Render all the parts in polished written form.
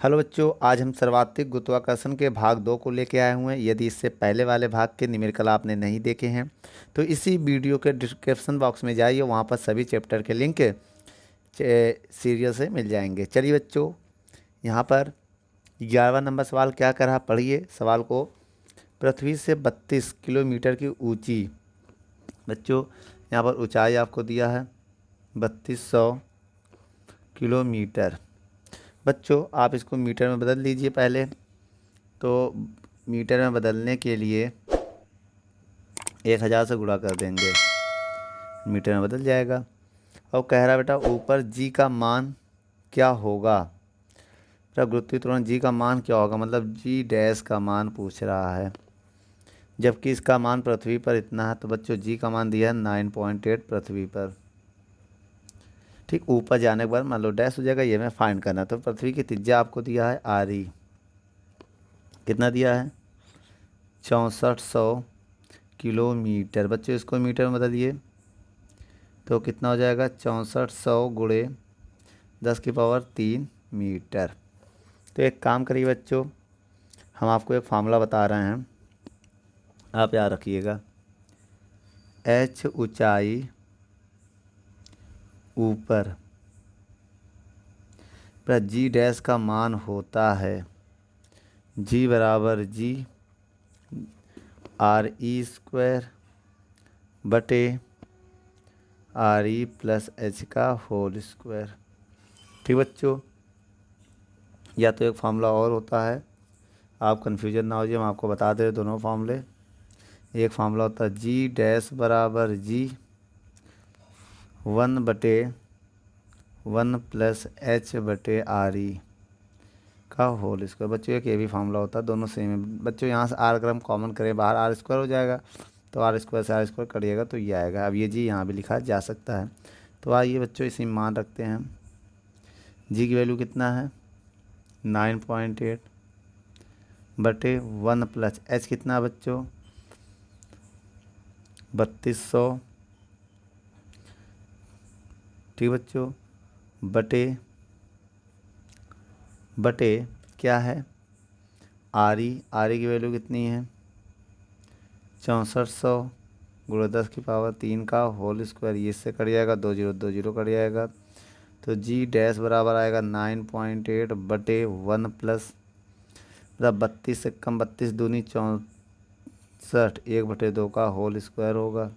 Hello बच्चों, आज हम सर्वात्रिक गुरुत्वाकर्षण के भाग 2 को लेके आए हुए हैं। यदि इससे पहले वाले भाग के न्यूमेरिकल आपने नहीं देखे हैं तो इसी वीडियो के डिस्क्रिप्शन बॉक्स में जाइए, वहाँ पर सभी चैप्टर के लिंक सीरियल से मिल जाएंगे। चलिए बच्चों, यहाँ पर 11वां नंबर सवाल क्या कर रहा, पढ़िए सवाल को। पृथ्वी से 32 किलोमीटर की ऊंची, बच्चों यहाँ पर ऊंचाई आपको दिया है 3200 किलोमीटर। बच्चों आप इसको मीटर में बदल लीजिए पहले। तो मीटर में बदलने के लिए 1000 से गुणा कर देंगे, मीटर में बदल जाएगा। और कह रहा बेटा ऊपर जी का मान क्या होगा। बेटा गुरुत्वाकर्षण जी का मान क्या होगा, मतलब जी डैश का मान पूछ रहा है, जबकि इसका मान पृथ्वी पर इतना है। तो बच्चों जी का मान दिया है 9.8 पृथ्वी पर। ठीक, ऊपर जाने के बाद मान लो डैश हो जाएगा, ये हमें फाइंड करना। तो पृथ्वी की त्रिज्या आपको दिया है RE, कितना दिया है 6400 किलोमीटर। बच्चों इसको मीटर में बदलिए तो कितना हो जाएगा 6400 गुणे 10⁻³ मीटर। तो एक काम करिए बच्चों, हम आपको एक फार्मूला बता रहे हैं, आप याद रखिएगा। H ऊंचाई ऊपर पर जी डैश का मान होता है जी बराबर जी RE² बटे RE प्लस H का होल स्क्वायर। ठीक बच्चों, या तो एक फार्मूला और होता है, आप कन्फ्यूजन ना हो जाए, हम आपको बता दे दोनों फार्मूले। एक फार्मूला होता है जी डैश बराबर जी 1/1 प्लस H बटे RE का होल स्क्वायर। बच्चों एक ये भी फार्मूला होता है, दोनों सेम है। बच्चों यहाँ से R अगर हम कॉमन करें बाहर R² हो जाएगा, तो R² से R² कटिएगा तो ये आएगा। अब ये जी यहाँ भी लिखा जा सकता है। तो आइए बच्चों इसी में मान रखते हैं। जी की वैल्यू कितना है 9.8 बटे 1 प्लस H कितना है बच्चों 3200। ठीक बच्चों, बटे क्या है RE की वैल्यू कितनी है 6400 गुणे 10⁻³ का होल स्क्वायर। ये इससे कट जाएगा, 2 0 2 0 कट जाएगा। तो जी डैश बराबर आएगा 9.8 बटे 1 प्लस, मतलब 32 से कम 32 दूनी 64, 1/2 का होल स्क्वायर होगा।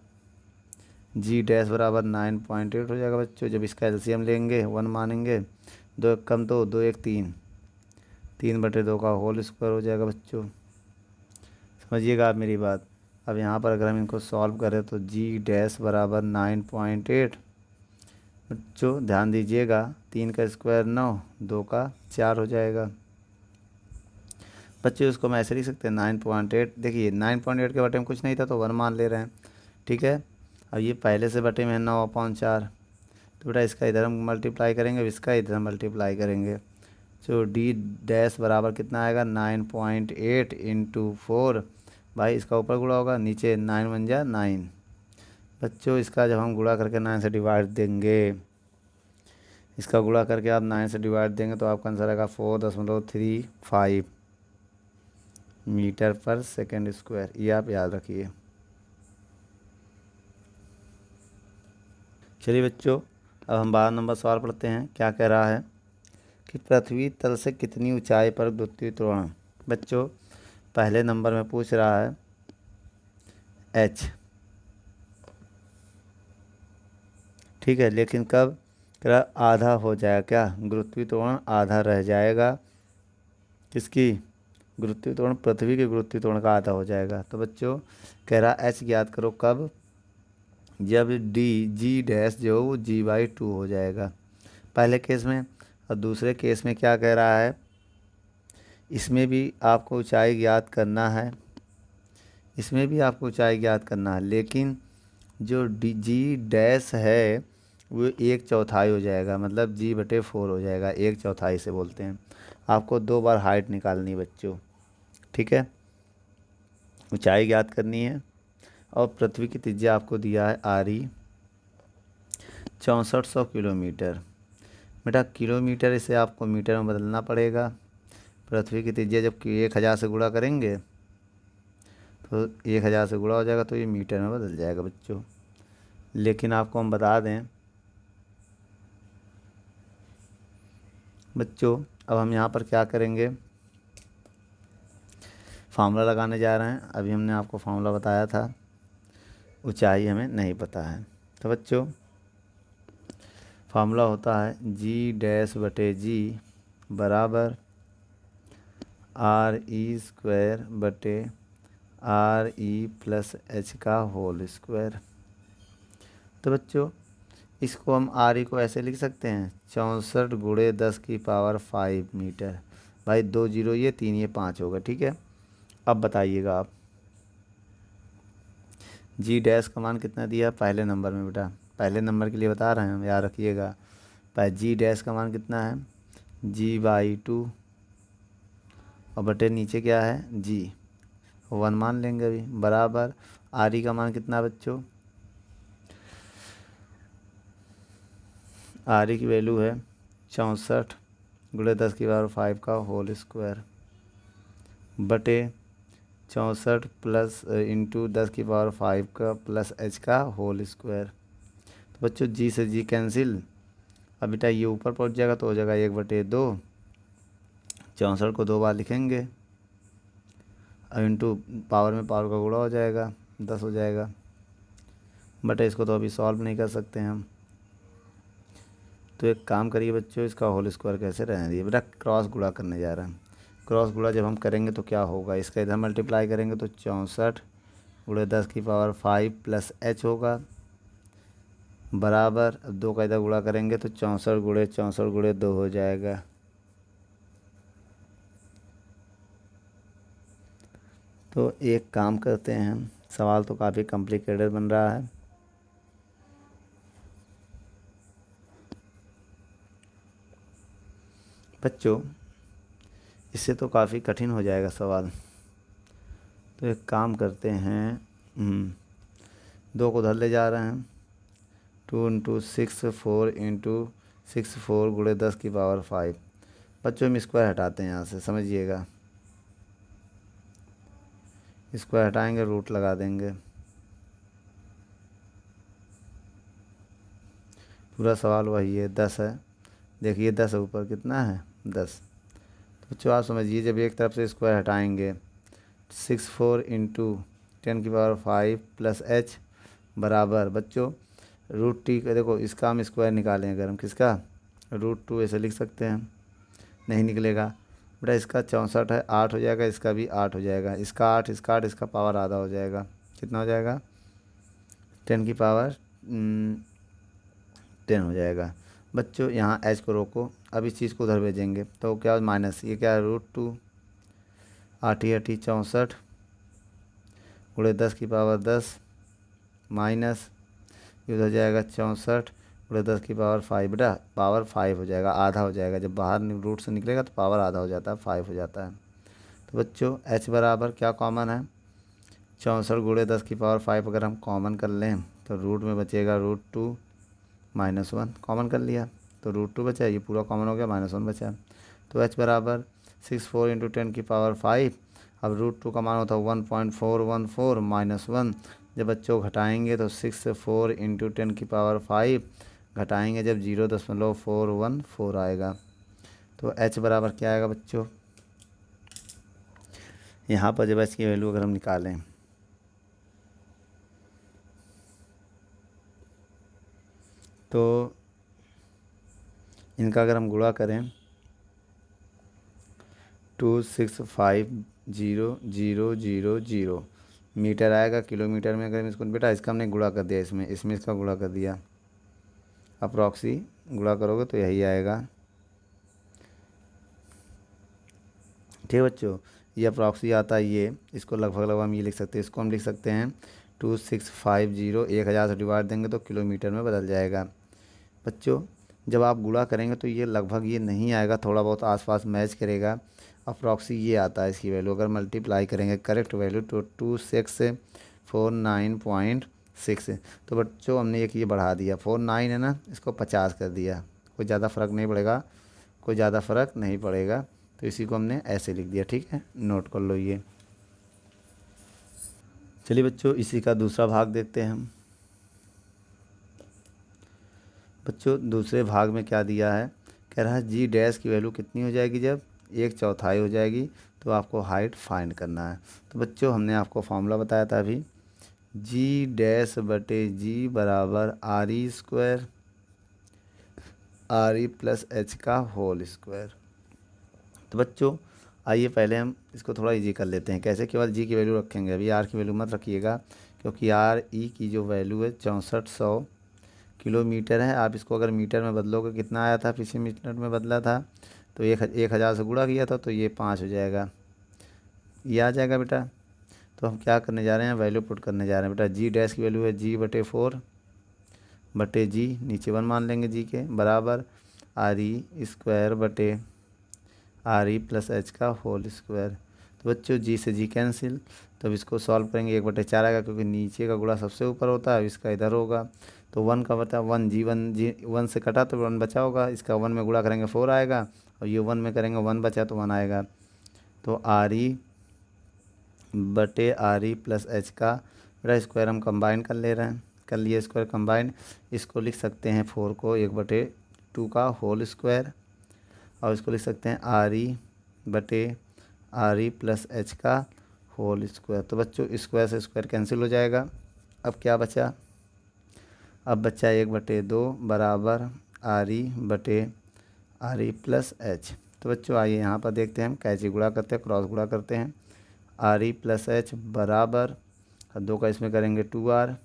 जी डैश बराबर 9.8 हो जाएगा बच्चों। जब इसका एलसीएम लेंगे 1 मानेंगे, 2 1 कम 2, 2 1 3, 3/2 का होल स्क्वायर हो जाएगा बच्चों। समझिएगा आप मेरी बात। अब यहाँ पर अगर हम इनको सॉल्व करें तो जी डैश बराबर 9.8, बच्चों ध्यान दीजिएगा 3 का स्क्वायर 9, 2 का 4 हो जाएगा। बच्चों इसको हम ऐसे लिख सकते हैं 9.8। देखिए 9.8 के बटे में कुछ नहीं था तो 1 मान ले रहे हैं, ठीक है। अब ये पहले से बटे में 9/4, तो बेटा इसका इधर हम मल्टीप्लाई करेंगे, इसका इधर मल्टीप्लाई करेंगे। तो डी डैश बराबर कितना आएगा 9.8 इंटू 4, भाई इसका ऊपर गुणा होगा, नीचे 9 1 जा 9। बच्चों इसका जब हम गुणा करके 9 से डिवाइड देंगे, इसका गुणा करके आप 9 से डिवाइड देंगे तो आपका आंसर आएगा 4.35 मीटर पर सेकेंड स्क्वायर। ये आप याद रखिए। चलिए बच्चों, अब हम 12 नंबर सवाल पढ़ते हैं। क्या कह रहा है कि पृथ्वी तल से कितनी ऊंचाई पर गुरुत्वीय त्वरण। बच्चों पहले नंबर में पूछ रहा है H, ठीक है, लेकिन कब कह रहा आधा हो जाएगा, क्या गुरुत्वीय त्वरण आधा रह जाएगा, किसकी गुरुत्वीय त्वरण, पृथ्वी के गुरुत्वीय त्वरण का आधा हो जाएगा। तो बच्चों कह रहा H ज्ञात करो कब, जब जी डैश जो वो G/2 हो जाएगा पहले केस में। और दूसरे केस में क्या कह रहा है, इसमें भी आपको ऊंचाई ज्ञात करना है, इसमें भी आपको ऊंचाई ज्ञात करना है, लेकिन जो जी डैश है वो 1/4 हो जाएगा, मतलब G/4 हो जाएगा, 1/4 से बोलते हैं। आपको 2 बार हाइट निकालनी है बच्चों, ठीक है, ऊंचाई ज्ञात करनी है। और पृथ्वी की त्रिज्या आपको दिया है RE 6400 किलोमीटर। बेटा किलोमीटर इसे आपको मीटर में बदलना पड़ेगा, पृथ्वी की त्रिज्या जब 1000 से गुणा करेंगे तो 1000 से गुणा हो जाएगा तो ये मीटर में बदल जाएगा बच्चों। लेकिन आपको हम बता दें बच्चों, अब हम यहाँ पर क्या करेंगे, फार्मूला लगाने जा रहे हैं। अभी हमने आपको फार्मूला बताया था, ऊंचाई हमें नहीं पता है। तो बच्चों फार्मूला होता है जी डैश बटे जी बराबर आर ई स्क्वायर बटे आर ई प्लस एच का होल स्क्वायर। तो बच्चों इसको हम आर ई को ऐसे लिख सकते हैं 64 गुणे 10 की पावर 5 मीटर। भाई 2 जीरो ये 3 ये 5 होगा, ठीक है। अब बताइएगा आप, जी डैश का मान कितना दिया पहले नंबर में बेटा, पहले नंबर के लिए बता रहे हैं हम, याद रखिएगा। जी डैश का मान कितना है g/2 और बटे नीचे क्या है जी 1 मान लेंगे अभी, बराबर आर ई का मान कितना है बच्चों, आर ई की वैल्यू है 64 गुणे 10 की पावर 5 का होल स्क्वायर बटे 64 प्लस इंटू 10 की पावर 5 का प्लस एच का होल स्क्वायर। तो बच्चों जी से जी कैंसिल, अब बेटा ये ऊपर पहुंच जाएगा तो हो जाएगा 1/2, 64 को 2 बार लिखेंगे अब इंटू पावर में पावर का गुणा हो जाएगा 10 हो जाएगा, बट इसको तो अभी सॉल्व नहीं कर सकते हैं हम। तो एक काम करिए बच्चों, इसका होल स्क्वायर कैसे रहने दिए बेटा, क्रॉस गुणा करने जा रहे हैं। क्रॉस गुणा जब हम करेंगे तो क्या होगा, इसका इधर मल्टीप्लाई करेंगे तो 64 गुणे 10 की पावर 5 प्लस एच होगा बराबर, अब 2 का इधर गुणा करेंगे तो 64 गुणे 2 हो जाएगा। तो एक काम करते हैं हम, सवाल तो काफ़ी कॉम्प्लिकेटेड बन रहा है। बच्चों इससे तो काफ़ी कठिन हो जाएगा सवाल। तो एक काम करते हैं, 2 को उधर ले जा रहे हैं, 2 इंटू 6 4 इंटू 6 4 गुणे 10 की पावर 5। बच्चों हम स्क्वायर हटाते हैं यहाँ से, समझिएगा। स्क्वायर हटाएंगे रूट लगा देंगे, पूरा सवाल वही है 10 है। देखिए 10 है, ऊपर कितना है 10। तो बच्चों आप समझिए, जब एक तरफ से स्क्वायर हटाएंगे 6 4 इंटू 10 की पावर 5 प्लस एच बराबर बच्चों √t का, देखो इसका हम स्क्वायर निकालें अगर हम, किसका √2 ऐसे लिख सकते हैं, नहीं निकलेगा बेटा। इसका 64 है 8 हो जाएगा, इसका भी 8 हो जाएगा, इसका 8 इसका 8, इसका पावर आधा हो जाएगा, कितना हो जाएगा 10 की पावर 10 हो जाएगा। बच्चों यहाँ एच को रोको, अब इस चीज़ को उधर भेजेंगे तो क्या माइनस, ये क्या है √2 8 8 64 गुणे 10 की पावर 10 माइनस ये उधर जाएगा 64 गुणे 10 की पावर 5, बेटा पावर 5 हो जाएगा, आधा हो जाएगा। जब बाहर रूट से निकलेगा तो पावर आधा हो जाता है, 5 हो जाता है। तो बच्चों एच बराबर क्या कॉमन है 64 गुणे 10 की पावर 5, अगर हम कॉमन कर लें तो रूट में बचेगा √2 -1, कॉमन कर लिया तो √2 बचा, ये पूरा कॉमन हो गया, -1 बचा। तो एच बराबर 6 4 इंटू 10 की पावर 5, अब √2 का मान होता है 1.414 -1, जब बच्चों घटाएंगे तो 6 4 इंटू 10 की पावर 5 घटाएंगे जब 0.414 आएगा। तो एच बराबर क्या आएगा बच्चों, यहाँ पर जब एच की वैल्यू अगर हम निकालें तो इनका अगर हम गुणा करें 265,000 मीटर आएगा, किलोमीटर में अगर इसको बेटा इसका हमने गुणा कर दिया, इसमें इसका गुणा कर दिया, अप्रॉक्सी गुणा करोगे तो यही आएगा। ठीक है बच्चों, ये अप्रॉक्सी आता है, ये इसको लगभग हम ये लिख सकते हैं, इसको हम लिख सकते हैं 2650, 1000 से डिवाइड देंगे तो किलोमीटर में बदल जाएगा। बच्चों जब आप गुणा करेंगे तो ये लगभग ये नहीं आएगा, थोड़ा बहुत आसपास मैच करेगा, अप्रॉक्सी ये आता है इसकी वैल्यू। अगर मल्टीप्लाई करेंगे करेक्ट वैल्यू तो 2649.6, तो बच्चों हमने एक ये बढ़ा दिया 49 है ना, इसको 50 कर दिया, कोई ज़्यादा फ़र्क नहीं पड़ेगा, कोई ज़्यादा फ़र्क नहीं पड़ेगा। तो इसी को हमने ऐसे लिख दिया। ठीक है, नोट कर लो ये। चलिए बच्चों, इसी का दूसरा भाग देखते हैं हम। बच्चों दूसरे भाग में क्या दिया है, कह रहा है जी डैश की वैल्यू कितनी हो जाएगी जब 1/4 हो जाएगी, तो आपको हाइट फाइंड करना है। तो बच्चों हमने आपको फॉर्मूला बताया था अभी, जी डैश बटे जी बराबर R E square, R E plus H का होल स्क्वायर। तो बच्चों आइए पहले हम इसको थोड़ा इजी कर लेते हैं। कैसे, केवल जी की वैल्यू रखेंगे, अभी आर की वैल्यू मत रखिएगा, क्योंकि आर ई की जो वैल्यू है 6400 किलोमीटर है। आप इसको अगर मीटर में बदलोगे, कितना आया था पिछले मिनट में बदला था, तो 1000 से गुणा किया था, तो ये 5 हो जाएगा, ये आ जाएगा बेटा। तो हम क्या करने जा रहे हैं, वैल्यू पुट करने जा रहे हैं बेटा। जी डैश की वैल्यू है जी बटे 4 बटे जी, नीचे 1 मान लेंगे जी के, बराबर आर ई स्क्वायर बटे आर ई प्लस एच का होल स्क्वायर। तो बच्चों जी से जी कैंसिल, तो अब इसको सॉल्व करेंगे, 1/4 आएगा, क्योंकि नीचे का गुणा सबसे ऊपर होता है, अब इसका इधर होगा, तो 1 का बता 1 जी 1 से कटा तो 1 बचा होगा, इसका 1 में गुणा करेंगे 4 आएगा, और ये 1 में करेंगे 1 बचा तो 1 आएगा। तो आर ई बटे आर ई प्लस एच का बेटा स्क्वायर हम कंबाइन कर ले रहे हैं, कर लिए स्क्वायर कंबाइन। इसको लिख सकते हैं 4 को 1/2 का होल स्क्वायर, और इसको लिख सकते हैं आर ई बटे आर ई प्लस एच का होल स्क्वायर। तो बच्चों स्क्वायर से स्क्वायर कैंसिल हो जाएगा। अब क्या बचा, अब बचा 1/2 बराबर आर ई बटे आर ई प्लस एच। तो बच्चों आइए यहाँ पर देखते हैं, हम कैसे गुणा करते हैं, क्रॉस गुणा करते हैं। आर ई प्लस एच बराबर 2 का इसमें करेंगे 2r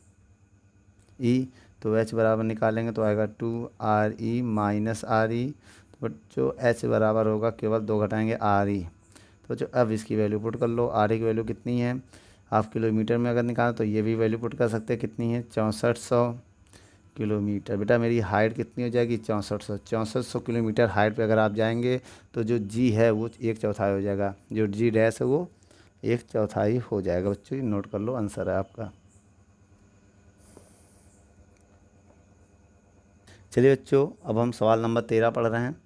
ई, तो एच बराबर निकालेंगे तो आएगा 2r E minus R E. तो बच्चों एच बराबर होगा, केवल 2 घटाएंगे आर ई। तो बच्चों अब इसकी वैल्यू पुट कर लो, आर ई की वैल्यू कितनी है, आप किलोमीटर में अगर निकालें तो ये भी वैल्यू पुट कर सकते हैं, कितनी है 6400 किलोमीटर। बेटा मेरी हाइट कितनी हो जाएगी 6400 किलोमीटर हाइट पे अगर आप जाएंगे, तो जो जी है वो 1/4 हो जाएगा, जो जी डैश है वो 1/4 हो जाएगा। बच्चों ये नोट कर लो, आंसर है आपका। चलिए बच्चों, अब हम सवाल नंबर 13 पढ़ रहे हैं।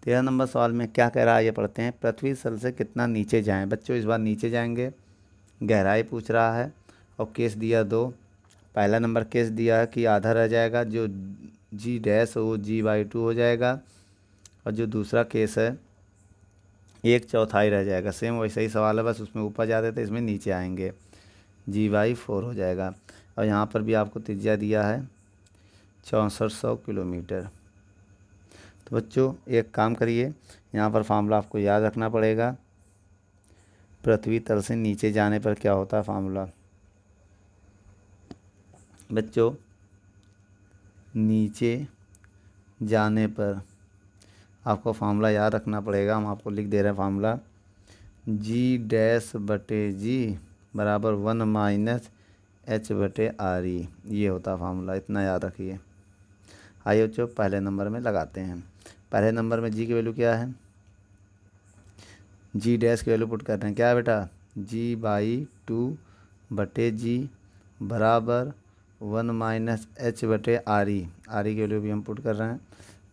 13 नंबर सवाल में क्या कह रहा है ये पढ़ते हैं। पृथ्वी तल से कितना नीचे जाएं। बच्चों इस बार नीचे जाएंगे, गहराई पूछ रहा है, और केस दिया 2। पहला नंबर केस दिया है कि आधा रह जाएगा, जो जी डैश वो जी/2 हो जाएगा, और जो दूसरा केस है 1/4 रह जाएगा। सेम वैसा ही सवाल है, बस उसमें ऊपर जाते थे, इसमें नीचे आएंगे, जी/4 हो जाएगा। और यहाँ पर भी आपको त्रिज्या दिया है 6400 किलोमीटर। तो बच्चों एक काम करिए, यहाँ पर फार्मूला आपको याद रखना पड़ेगा। पृथ्वी तल से नीचे जाने पर क्या होता है फार्मूला, बच्चों नीचे जाने पर आपको फार्मूला याद रखना पड़ेगा। हम आपको लिख दे रहे हैं फार्मूला, जी डैश बटे जी बराबर 1 माइनस एच बटे आर ई, ये होता फार्मूला, इतना याद रखिए। आइए बच्चों पहले नंबर में लगाते हैं। पहले नंबर में जी की वैल्यू क्या है, जी डैश की वैल्यू पुट कर रहे हैं, क्या है बेटा जी/2 बटे जी बराबर 1 माइनस एच बटे आर ई, आर ई की वैल्यू भी हम पुट कर रहे हैं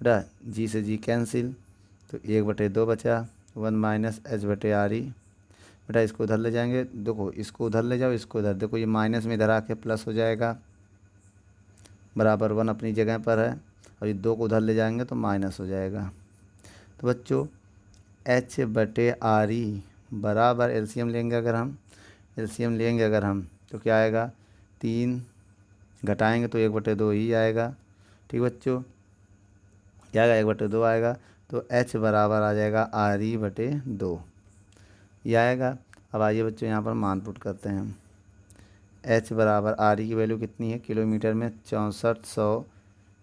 बेटा। जी से जी कैंसिल, तो 1/2 बचा, 1 माइनस एच बटे आर ई। बेटा इसको उधर ले जाएंगे, देखो इसको उधर ले जाओ, इसको उधर, देखो ये माइनस में इधर आके प्लस हो जाएगा, बराबर 1 अपनी जगह पर है, और ये 2 को उधर ले जाएंगे तो माइनस हो जाएगा। तो बच्चों एच बटे आर ई बराबर एलसीएम लेंगे अगर हम, एलसीएम लेंगे अगर हम, तो क्या आएगा 3 घटाएंगे तो 1/2 ही आएगा। ठीक बच्चों, क्या आएगा 1/2 आएगा, तो एच बराबर आ जाएगा आर ई बटे 2, ये आएगा। अब आइए बच्चों यहाँ पर मान पुट करते हैं हम, एच बराबर आर ई की वैल्यू कितनी है किलोमीटर में 6400,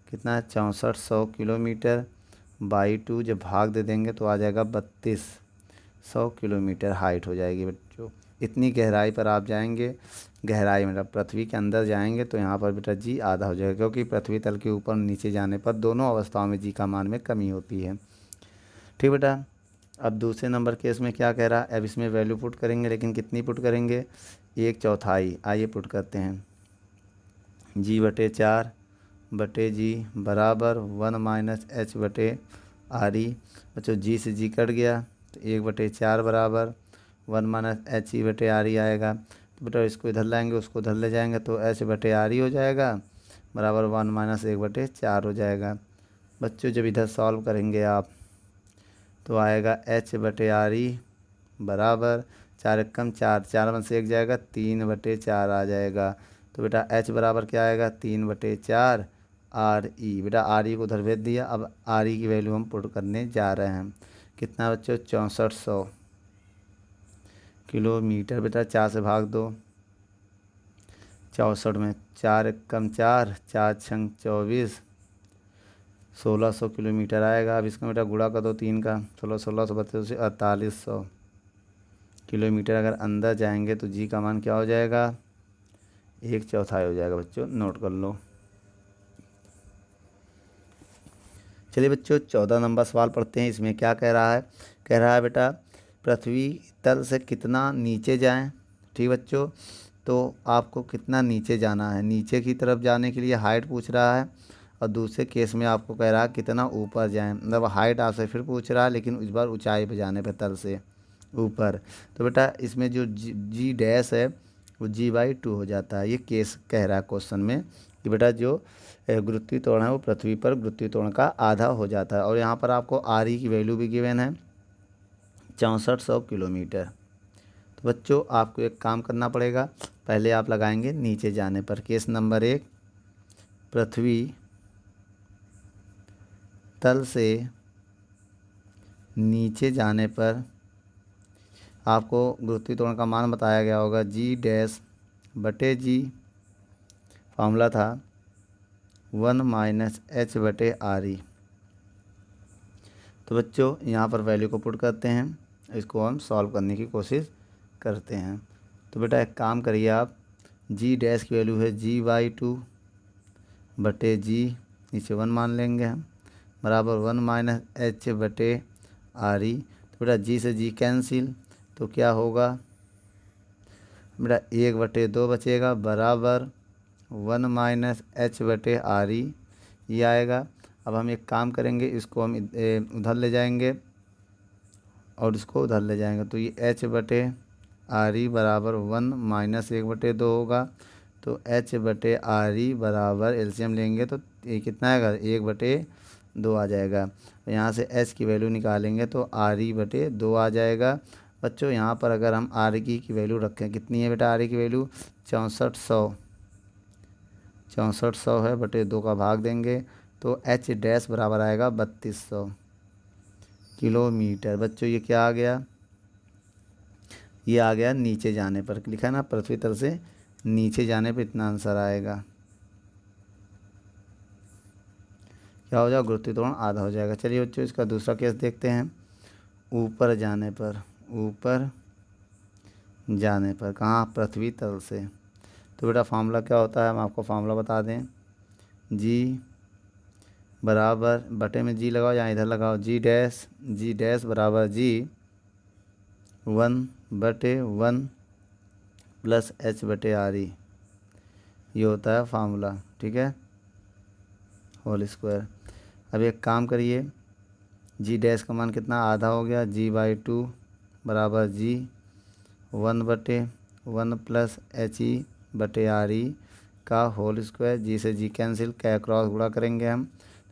कितना है 6400 किलोमीटर बाई 2, जब भाग दे देंगे तो आ जाएगा 3200 किलोमीटर हाइट हो जाएगी बच्चों। इतनी गहराई पर आप जाएंगे, गहराई मतलब पृथ्वी के अंदर जाएंगे, तो यहाँ पर बेटा जी आधा हो जाएगा, क्योंकि पृथ्वी तल के ऊपर नीचे जाने पर दोनों अवस्थाओं में जी का मान में कमी होती है। ठीक बेटा, अब दूसरे नंबर केस में क्या कह रहा है, अब इसमें वैल्यू पुट करेंगे, लेकिन कितनी पुट करेंगे 1/4। आइए पुट करते हैं, जी/4 बटे जी बराबर 1 माइनस एच बटे आर ई। बच्चों जी से जी कट गया, तो 1/4 बराबर 1-HE/RE आएगा। तो बेटा इसको इधर लाएंगे, उसको उधर ले जाएंगे तो H/RE हो जाएगा बराबर 1 - 1/4 हो जाएगा। बच्चों जब इधर सॉल्व करेंगे आप तो आएगा H/RE बराबर 4 एकम 4, 4 में से 1 जाएगा 3/4 आ जाएगा। तो बेटा H बराबर क्या आएगा 3/4 RE। बेटा RE को उधर भेज दिया। अब RE की वैल्यू हम पुट करने जा रहे हैं। कितना बच्चों 6400 किलोमीटर। बेटा 4 से भाग दो, 64 में 4 एकम 4, 4 छंग 24, 1600 किलोमीटर आएगा। अब इसका बेटा गुणा कर दो 3 का, 16 32 से 4800 किलोमीटर। अगर अंदर जाएंगे तो जी का मान क्या हो जाएगा 1/4 हो जाएगा। बच्चों नोट कर लो। चलिए बच्चों 14 नंबर सवाल पढ़ते हैं। इसमें क्या कह रहा है, कह रहा है बेटा पृथ्वी तल से कितना नीचे जाएं। ठीक बच्चों, तो आपको कितना नीचे जाना है। नीचे की तरफ जाने के लिए हाइट पूछ रहा है और दूसरे केस में आपको कह रहा है कितना ऊपर जाएं। मतलब हाइट आपसे फिर पूछ रहा है लेकिन इस बार ऊंचाई पे जाने पे तल से ऊपर। तो बेटा इसमें जो जी डैश है वो G/2 हो जाता है। ये केस कह रहा है क्वेश्चन में कि बेटा जो गुरुत्वीय त्वरण है वो पृथ्वी पर गुरुत्वीय त्वरण का आधा हो जाता है। और यहाँ पर आपको RE की वैल्यू भी गिवन है 6400 किलोमीटर। तो बच्चों आपको एक काम करना पड़ेगा, पहले आप लगाएंगे नीचे जाने पर। केस नंबर 1, पृथ्वी तल से नीचे जाने पर आपको गुरुत्वीय त्वरण का मान बताया गया होगा G/G, फार्मूला था 1 - H/RE। तो बच्चों यहाँ पर वैल्यू को पुट करते हैं, इसको हम सॉल्व करने की कोशिश करते हैं। तो बेटा एक काम करिए आप, जी डैश की वैल्यू है G/2 बटे G, नीचे 1 मान लेंगे हम, बराबर 1 - H/RE। तो बेटा G से G कैंसिल, तो क्या होगा बेटा 1/2 बचेगा बराबर 1 - H/RE ये आएगा। अब हम एक काम करेंगे, इसको हम उधर ले जाएंगे और इसको उधर ले जाएंगे तो ये H/RE बराबर 1 - 1/2 होगा। तो H/RE बराबर एलसीएम लेंगे तो ये कितना आएगा 1/2 आ जाएगा। यहाँ से H की वैल्यू निकालेंगे तो RE/2 आ जाएगा। बच्चों यहाँ पर अगर हम RE की वैल्यू रखें, कितनी है बेटा RE की वैल्यू 6400 है, बटे 2 का भाग देंगे तो H डैश बराबर आएगा 3200 किलोमीटर। बच्चों ये क्या आ गया, ये आ गया नीचे जाने पर। लिखा है ना पृथ्वी तल से नीचे जाने पर इतना आंसर आएगा। क्या हो जाएगा गुरुत्वीय त्वरण आधा हो जाएगा। चलिए बच्चों इसका दूसरा केस देखते हैं। ऊपर जाने पर, ऊपर जाने पर कहाँ पृथ्वी तल से। तो बेटा फार्मूला क्या होता है, हम आपको फार्मूला बता दें। जी बराबर बटे में जी लगाओ या इधर लगाओ, जी डैश बराबर G/1 प्लस H/RE ये होता है फार्मूला। ठीक है, होल स्क्वायर। अब एक काम करिए, जी डैश का मान कितना आधा हो गया, G/2 बराबर G1/1 प्लस HE/RE का होल स्क्वायर। जी से जी कैंसिल, क्या क्रॉस गुणा करेंगे हम,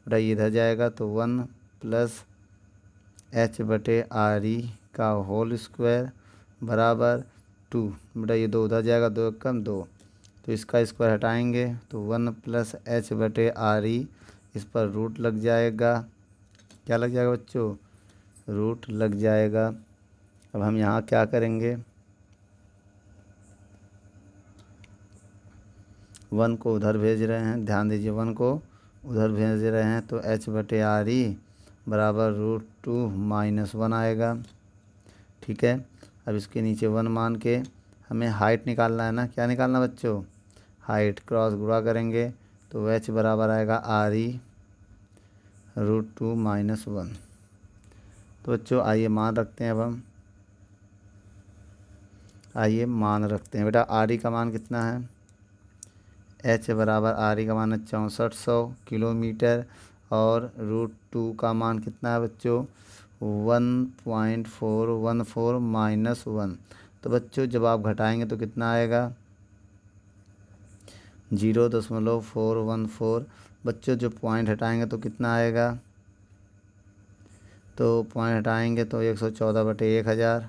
बेटा ये इधर जाएगा तो 1 प्लस H/RE का होल स्क्वायर बराबर 2। बेटा ये 2 उधर जाएगा, 2 एकम 2, तो इसका स्क्वायर हटाएंगे तो 1 प्लस H/RE, इस पर रूट लग जाएगा। क्या लग जाएगा बच्चों, रूट लग जाएगा। अब हम यहाँ क्या करेंगे, 1 को उधर भेज रहे हैं, ध्यान दीजिए 1 को उधर भेज रहे हैं तो H/RE बराबर √2 - 1 आएगा। ठीक है, अब इसके नीचे 1 मान के हमें हाइट निकालना है ना। क्या निकालना बच्चों, हाइट। क्रॉस गुणा करेंगे तो H बराबर आएगा RE √2 - 1। तो बच्चों आइए मान रखते हैं। अब हम आइए मान रखते हैं। बेटा RE का मान कितना है, H बराबर RE का मान है 6400 किलोमीटर और √2 का मान कितना है बच्चों 1.414 माइनस 1। तो बच्चों जब आप घटाएंगे तो कितना आएगा? 0.414। बच्चों जो पॉइंट हटाएंगे तो कितना आएगा? तो पॉइंट हटाएंगे तो 114/1000। तो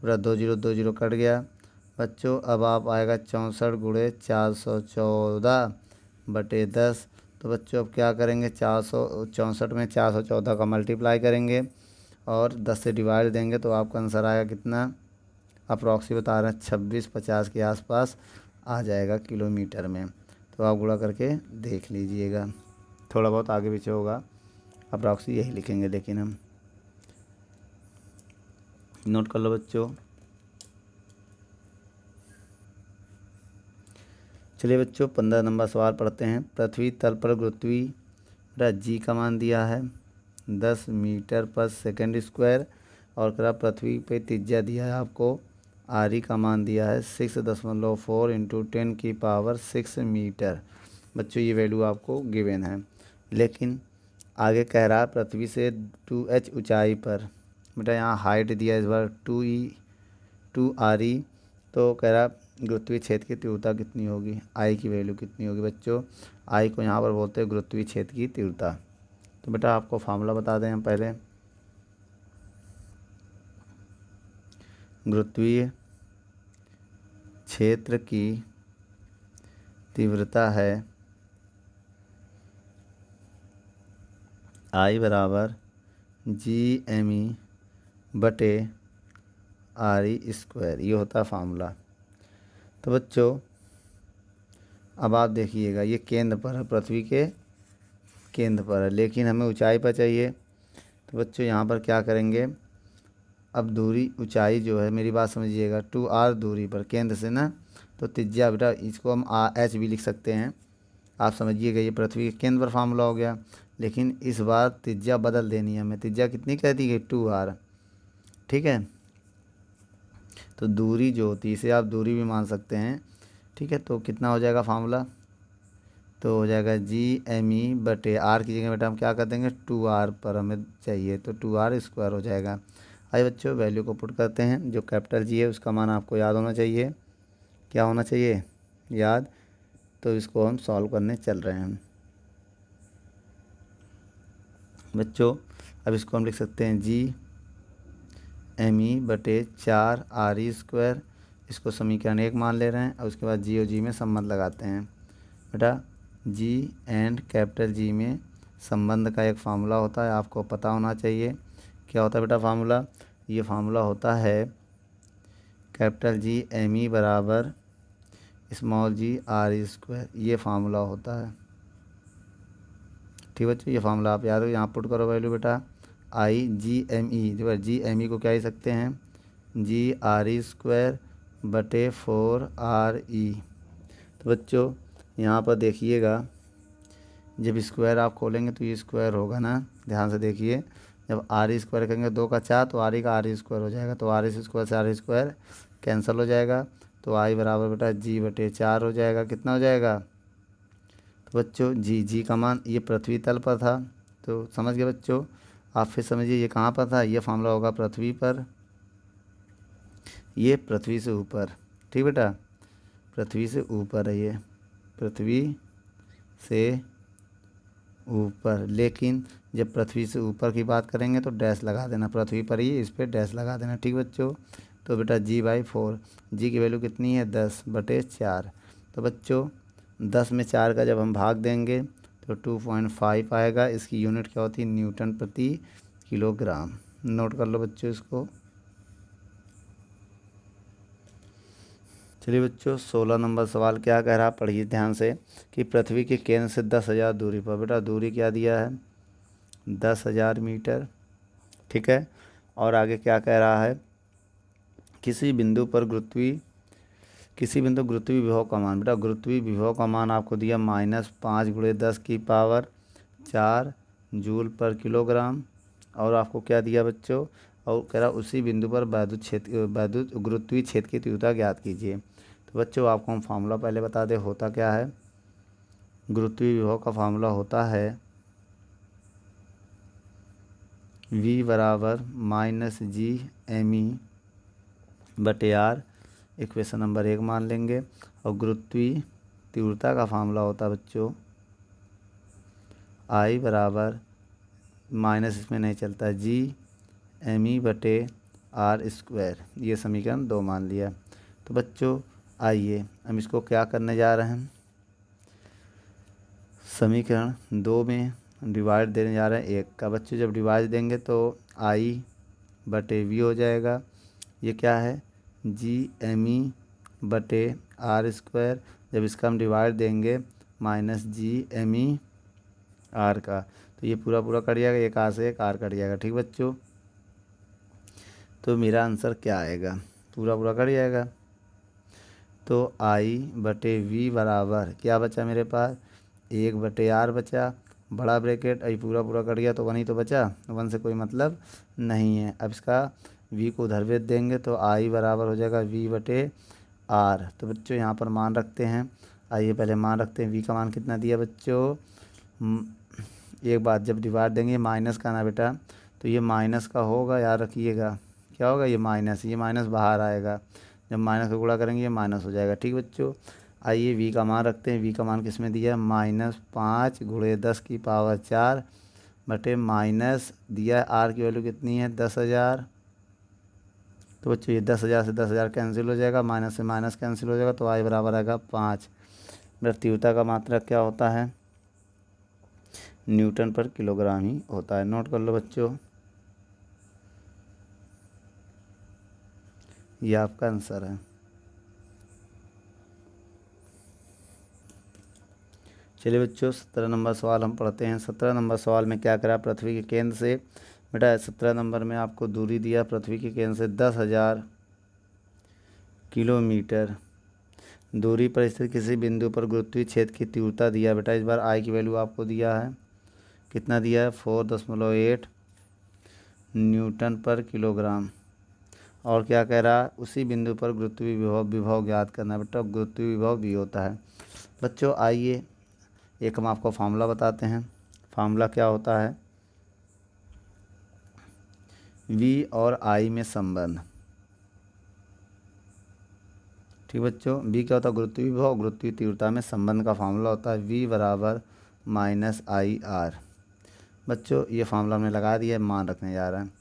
पूरा 20 कट गया। बच्चों अब आप आएगा 64 × 414/10। तो बच्चों अब क्या करेंगे? 464 में 414 का मल्टीप्लाई करेंगे और 10 से डिवाइड देंगे तो आपका आंसर आएगा कितना? अप्रॉक्सी बता रहे हैं 26-50 के आसपास आ जाएगा किलोमीटर में। तो आप गुणा करके देख लीजिएगा, थोड़ा बहुत आगे पीछे होगा, अप्रॉक्सी यही लिखेंगे लेकिन हम। नोट कर लो बच्चों। चलिए बच्चों 15 नंबर सवाल पढ़ते हैं। पृथ्वी तल पर गुरुत्वी जी का मान दिया है 10 मीटर पर सेकंड स्क्वायर और करा पृथ्वी पे त्रिज्या दिया है आपको आरी का मान दिया है 6.4 × 10⁻6 मीटर। बच्चों ये वैल्यू आपको गिवन है, लेकिन आगे कह रहा है पृथ्वी से 2h ऊंचाई पर। बेटा यहाँ हाइट दिया है इस बार 2r। तो कह रहा गुरुत्वीय क्षेत्र की तीव्रता कितनी होगी, आई की वैल्यू कितनी होगी। बच्चों आई को यहाँ पर बोलते हैं गुरुत्वीय क्षेत्र की तीव्रता। तो बेटा आपको फार्मूला बता दें हम पहले। गुरुत्वीय क्षेत्र की तीव्रता है I बराबर Gme/RE²। ये होता है फार्मूला। तो बच्चों अब आप देखिएगा ये केंद्र पर है, पृथ्वी के केंद्र पर है, लेकिन हमें ऊंचाई पर चाहिए। तो बच्चों यहाँ पर क्या करेंगे? अब दूरी ऊंचाई जो है, मेरी बात समझिएगा, 2r दूरी पर केंद्र से ना, तो त्रिज्या बेटा इसको हम h भी लिख सकते हैं। आप समझिएगा ये पृथ्वी के केंद्र पर फार्मूला हो गया, लेकिन इस बार त्रिज्या बदल देनी है हमें। त्रिज्या कितनी कह दी गई? 2r। ठीक है, तो दूरी जो होती है इसे आप दूरी भी मान सकते हैं। ठीक है, तो कितना हो जाएगा फार्मूला? तो हो जाएगा Gme/r की जगह बेटा हम क्या कर देंगे? 2r पर हमें चाहिए तो 2r² हो जाएगा। आइए बच्चों वैल्यू को पुट करते हैं। जो कैपिटल जी है उसका मान आपको याद होना चाहिए। क्या होना चाहिए? याद। तो इसको हम सॉल्व करने चल रहे हैं बच्चों। अब इसको हम लिख सकते हैं Gme/4re²। इसको समीकरण 1 मान ले रहे हैं और उसके बाद जी और जी में संबंध लगाते हैं। बेटा जी एंड कैपिटल जी में संबंध का एक फार्मूला होता है, आपको पता होना चाहिए। क्या होता है बेटा फार्मूला? ये फार्मूला होता है कैपिटल जी me बराबर स्मॉल जी r²। ये फार्मूला होता है। ठीक बच्चों, ये फार्मूला आप याद हो। यहाँ पुट करो वैल्यू बेटा Gme। जो Gme को क्या ही सकते हैं? Gre²/4re। तो बच्चों यहाँ पर देखिएगा, जब स्क्वायर आप खोलेंगे तो ये स्क्वायर होगा ना, ध्यान से देखिए। जब r² करेंगे 2 का 4 तो r का r² हो जाएगा, तो r² से r² कैंसिल हो जाएगा। तो i बराबर बेटा G/4 हो जाएगा। कितना हो जाएगा? तो बच्चों जी का मान ये पृथ्वी तल पर था, तो समझ गए बच्चों। आप फिर समझिए ये कहाँ पर था? ये फार्मूला होगा पृथ्वी पर, ये पृथ्वी से ऊपर। ठीक बेटा, पृथ्वी से ऊपर है, ये पृथ्वी से ऊपर। लेकिन जब पृथ्वी से ऊपर की बात करेंगे तो डैश लगा देना, पृथ्वी पर ही इस पर डैश लगा देना। ठीक बच्चों, तो बेटा G/4, जी की वैल्यू कितनी है? 10/4। तो बच्चों 10 में 4 का जब हम भाग देंगे तो 2.5 आएगा। इसकी यूनिट क्या होती है? न्यूटन प्रति किलोग्राम। नोट कर लो बच्चों इसको। चलिए बच्चों 16 नंबर सवाल क्या कह रहा, पढ़िए ध्यान से। कि पृथ्वी के केंद्र से 10,000 दूरी पर, बेटा दूरी क्या दिया है? 10,000 मीटर। ठीक है, और आगे क्या कह रहा है? किसी बिंदु गुरुत्वीय विभव का मान। बेटा गुरुत्वीय विभव का मान आपको दिया -5 × 10⁴ जूल पर किलोग्राम। और आपको क्या दिया बच्चों? और कह रहा उसी बिंदु पर वैद्युत गुरुत्वीय क्षेत्र की तीव्रता ज्ञात कीजिए। तो बच्चों आपको हम फार्मूला पहले बता दें, होता क्या है? गुरुत्वीय विभव का फार्मूला होता है v बराबर -g/m/r इक्वेशन नंबर 1 मान लेंगे। और गुरुत्वीय तीव्रता का फार्मूला होता है बच्चों I बराबर माइनस इसमें नहीं चलता g/m/r²। ये समीकरण 2 मान लिया। तो बच्चों आइए हम इसको क्या करने जा रहे हैं, समीकरण 2 में डिवाइड देने जा रहे हैं 1 का। बच्चों जब डिवाइड देंगे तो I/v हो जाएगा। ये क्या है g/m/r²। जब इसका हम डिवाइड देंगे -g/m/r का, तो ये पूरा पूरा कट जाएगा, एक आर से एक आर कट जाएगा। ठीक बच्चों, तो मेरा आंसर क्या आएगा, पूरा पूरा कट जाएगा। तो I/v बराबर क्या बचा मेरे पास 1/r बचा, बड़ा ब्रैकेट, आई पूरा पूरा कट गया तो 1 ही तो बचा, 1 से कोई मतलब नहीं है। अब इसका v को उधर भेज देंगे तो I बराबर हो जाएगा v/r। तो बच्चों यहाँ पर मान रखते हैं, आइए पहले मान रखते हैं। v का मान कितना दिया बच्चों, एक बात जब डिवाइड देंगे माइनस का ना बेटा, तो ये माइनस का होगा, याद रखिएगा। क्या होगा, ये माइनस बाहर आएगा, जब माइनस का गुणा करेंगे ये माइनस हो जाएगा। ठीक बच्चों, आइए v का मान रखते हैं। v का मान किस में दिया है -5 × 10⁴ बटे माइनस दिया है r की वैल्यू कितनी है 10,000। तो बच्चों ये 10,000 से 10,000 कैंसिल हो जाएगा, माइनस से माइनस कैंसिल हो जाएगा, तो I बराबर आएगा 5। मेरा तीव्रता का मात्रक क्या होता है, न्यूटन पर किलोग्राम ही होता है। नोट कर लो बच्चों, ये आपका आंसर है। चलिए बच्चों 17 नंबर सवाल हम पढ़ते हैं। 17 नंबर सवाल में क्या करा, पृथ्वी के केंद्र से बेटा 17 नंबर में आपको दूरी दिया पृथ्वी के केंद्र से 10,000 किलोमीटर दूरी पर स्थित किसी बिंदु पर गुरुत्वीय क्षेत्र की तीव्रता दिया। बेटा इस बार I की वैल्यू आपको दिया है, कितना दिया है 4.8 न्यूटन पर किलोग्राम। और क्या कह रहा है, उसी बिंदु पर गुरुत्वीय विभव ज्ञात करना। बेटा गुरुत्वीय विभव भी होता है। बच्चों आइए एक हम आपको फार्मूला बताते हैं। फार्मूला क्या होता है, v और I में संबंध। ठीक बच्चों, v क्या होता है गुरुत्वीय विभव, गुरुत्वीय तीव्रता में संबंध का फार्मूला होता है v बराबर -IR। बच्चों ये फार्मूला हमने लगा दिया है, मान रखने जा रहे हैं।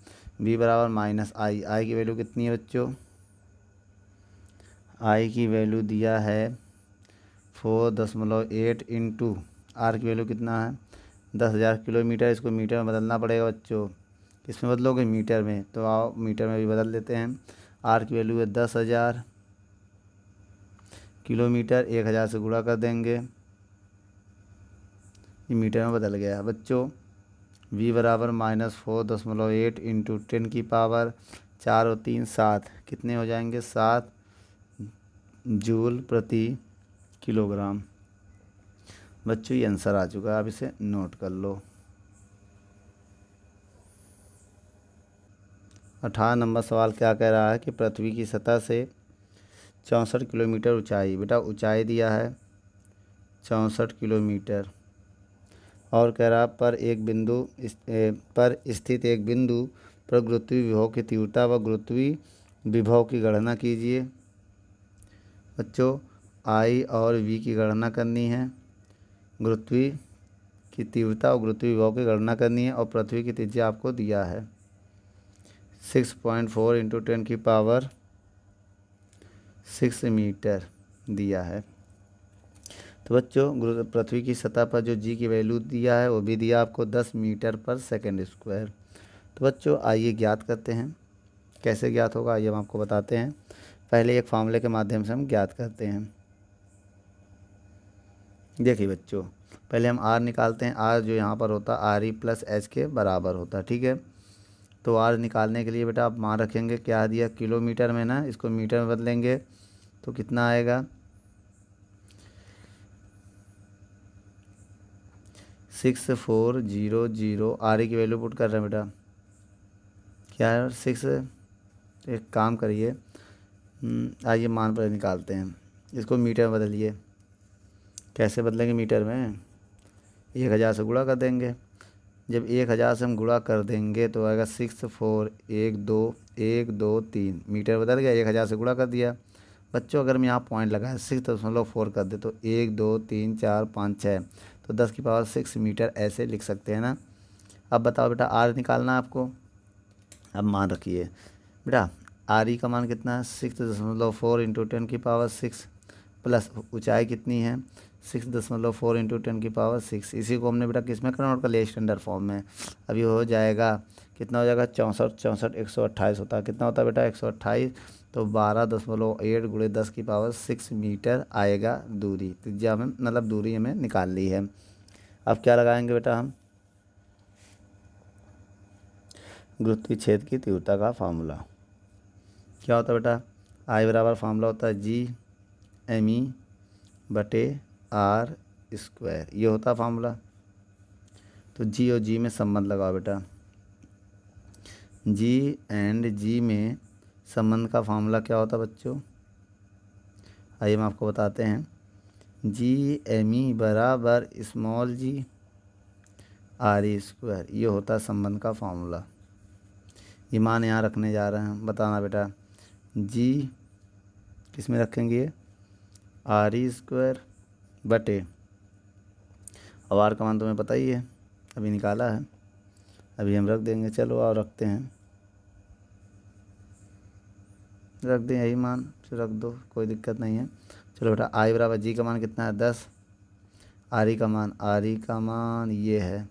v बराबर -I की वैल्यू कितनी है बच्चों, I की वैल्यू दिया है 4.8 इंटू R की वैल्यू कितना है 10,000 किलोमीटर। इसको मीटर में बदलना पड़ेगा बच्चों, किस में बदलोगे मीटर में, तो आओ मीटर में भी बदल देते हैं। R की वैल्यू है 10,000 किलोमीटर, 1,000 से गुणा कर देंगे, ये मीटर में बदल गया। बच्चों v बराबर -4.8 इंटू 10⁴ 4 और 3 7, कितने हो जाएंगे 7 जूल प्रति किलोग्राम। बच्चों ये आंसर आ चुका है, आप इसे नोट कर लो। 18 नंबर सवाल क्या कह रहा है कि पृथ्वी की सतह से 64 किलोमीटर ऊंचाई, बेटा ऊंचाई दिया है 64 किलोमीटर, और कह रहा पर स्थित एक बिंदु पर गुरुत्वीय विभव की तीव्रता व गुरुत्वीय विभव की गणना कीजिए। बच्चों I और V की गणना करनी है, गुरुत्वीय की तीव्रता और गुरुत्वीय विभव की गणना करनी है, और पृथ्वी की त्रिज्या आपको दिया है 6.4 इंटू 10⁶ मीटर दिया है। तो बच्चों पृथ्वी की सतह पर जो g की वैल्यू दिया है वो भी दिया आपको 10 मीटर पर सेकंड स्क्वायर। तो बच्चों आइए ज्ञात करते हैं, कैसे ज्ञात होगा आइए हम आपको बताते हैं। पहले एक फार्मूले के माध्यम से हम ज्ञात करते हैं। देखिए बच्चों पहले हम r निकालते हैं, r जो यहाँ पर होता है RE + H के बराबर होता है। ठीक है, तो r निकालने के लिए बेटा आप मान रखेंगे, क्या दिया किलोमीटर में ना, इसको मीटर में बदलेंगे तो कितना आएगा 6400। R की वैल्यू पुट कर रहे हैं बेटा, क्या है 6। एक काम करिए, आइए मान पर निकालते हैं, इसको मीटर में बदलिए। कैसे बदलेंगे मीटर में, 1,000 से गुणा कर देंगे, जब 1000 से हम गुणा कर देंगे तो आएगा 6 4 1 2 मीटर बदल गया, 1000 से गुणा कर दिया। बच्चों अगर हम यहाँ पॉइंट लगाए 6.4 कर दे तो 1 2 3 4 5 6, तो 10⁻6 मीटर ऐसे लिख सकते हैं ना। अब बताओ बेटा आर निकालना है आपको। अब मान रखिए बेटा आर ई का मान कितना है 6.4 इंटू 10⁻6 प्लस ऊंचाई कितनी है 6.4 इंटू 10⁻6। इसी को हमने बेटा किस में कन्वर्ट कर लिया स्टैंडर्ड फॉर्म में। अभी हो जाएगा कितना हो जाएगा 64 128 होता है, कितना होता है बेटा 128, तो 12.8 गुणे 10⁻6 मीटर आएगा दूरी। त्रिज्या में मतलब दूरी हमें निकाल ली है। अब क्या लगाएंगे बेटा हम गुरुत्वीय क्षेत्र की तीव्रता का फार्मूला क्या होता है बेटा आई बराबर फार्मूला होता है G/r², ये होता है फार्मूला। तो जी और जी में संबंध लगाओ बेटा। जी एंड जी में संबंध का फार्मूला क्या होता है बच्चों, आइए हम आपको बताते हैं। G/m बराबर स्मॉल जी r², ये होता है संबंध का फार्मूला। ये मान यहाँ रखने जा रहे हैं, बताना बेटा जी किस में रखेंगे r², अब आर का मान तुम्हें पता ही है, अभी निकाला है, अभी हम रख देंगे। चलो और रखते हैं, रख दें यही मान, फिर रख दो कोई दिक्कत नहीं है। चलो बेटा आई बराबर जी का मान कितना है 10, आर ई का मान ये है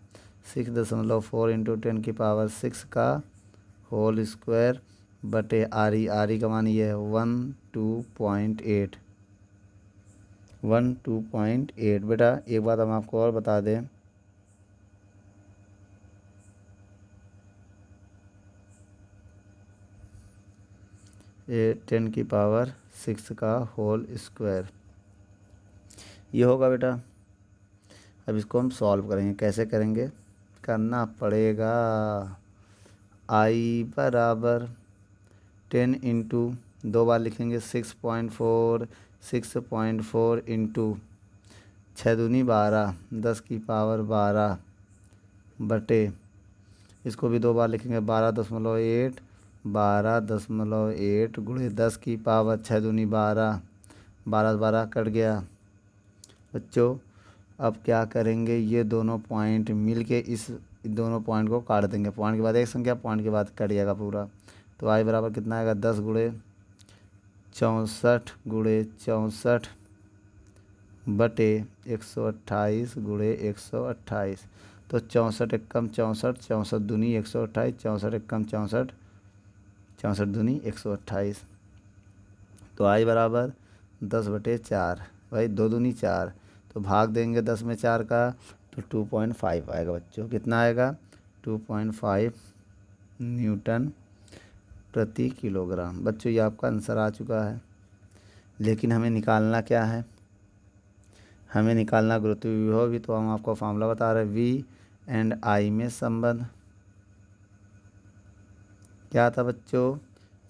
6.4 इंटू 10⁻6 का होल स्क्वायर बटे आर ई का मान ये है 12.8 बेटा। एक बात हम आपको और बता दें, ये 10⁻6 का होल स्क्वायर ये होगा बेटा। अब इसको हम सॉल्व करेंगे, कैसे करेंगे, करना पड़ेगा आई बराबर 10 इंटू 2 बार लिखेंगे 6.4 इंटू 6 दूनी 12 10⁻12 बटे, इसको भी 2 बार लिखेंगे 12.8 गुणे 10⁻6 दूनी 12 12 कट गया। बच्चों अब क्या करेंगे, ये दोनों पॉइंट मिल के इस दोनों पॉइंट को काट देंगे, पॉइंट के बाद एक संख्या, पॉइंट के बाद कट जाएगा पूरा। तो आई बराबर कितना आएगा 10 गुणे 64 गुणे 64 बटे 128 गुणे 128, तो 64 एकम 64 64 दूनी 128 64 एकम 64 64 दूनी 128। तो आई बराबर 10/4, भाई 2 दूनी 4, तो भाग देंगे 10 में 4 का तो 2.5 आएगा बच्चों। कितना आएगा 2.5 न्यूटन प्रति किलोग्राम। बच्चों ये आपका आंसर आ चुका है, लेकिन हमें निकालना क्या है, हमें निकालना गुरुत्वीय विभव भी। तो हम आपको फार्मूला बता रहे हैं वी एंड आई में संबंध क्या था बच्चों।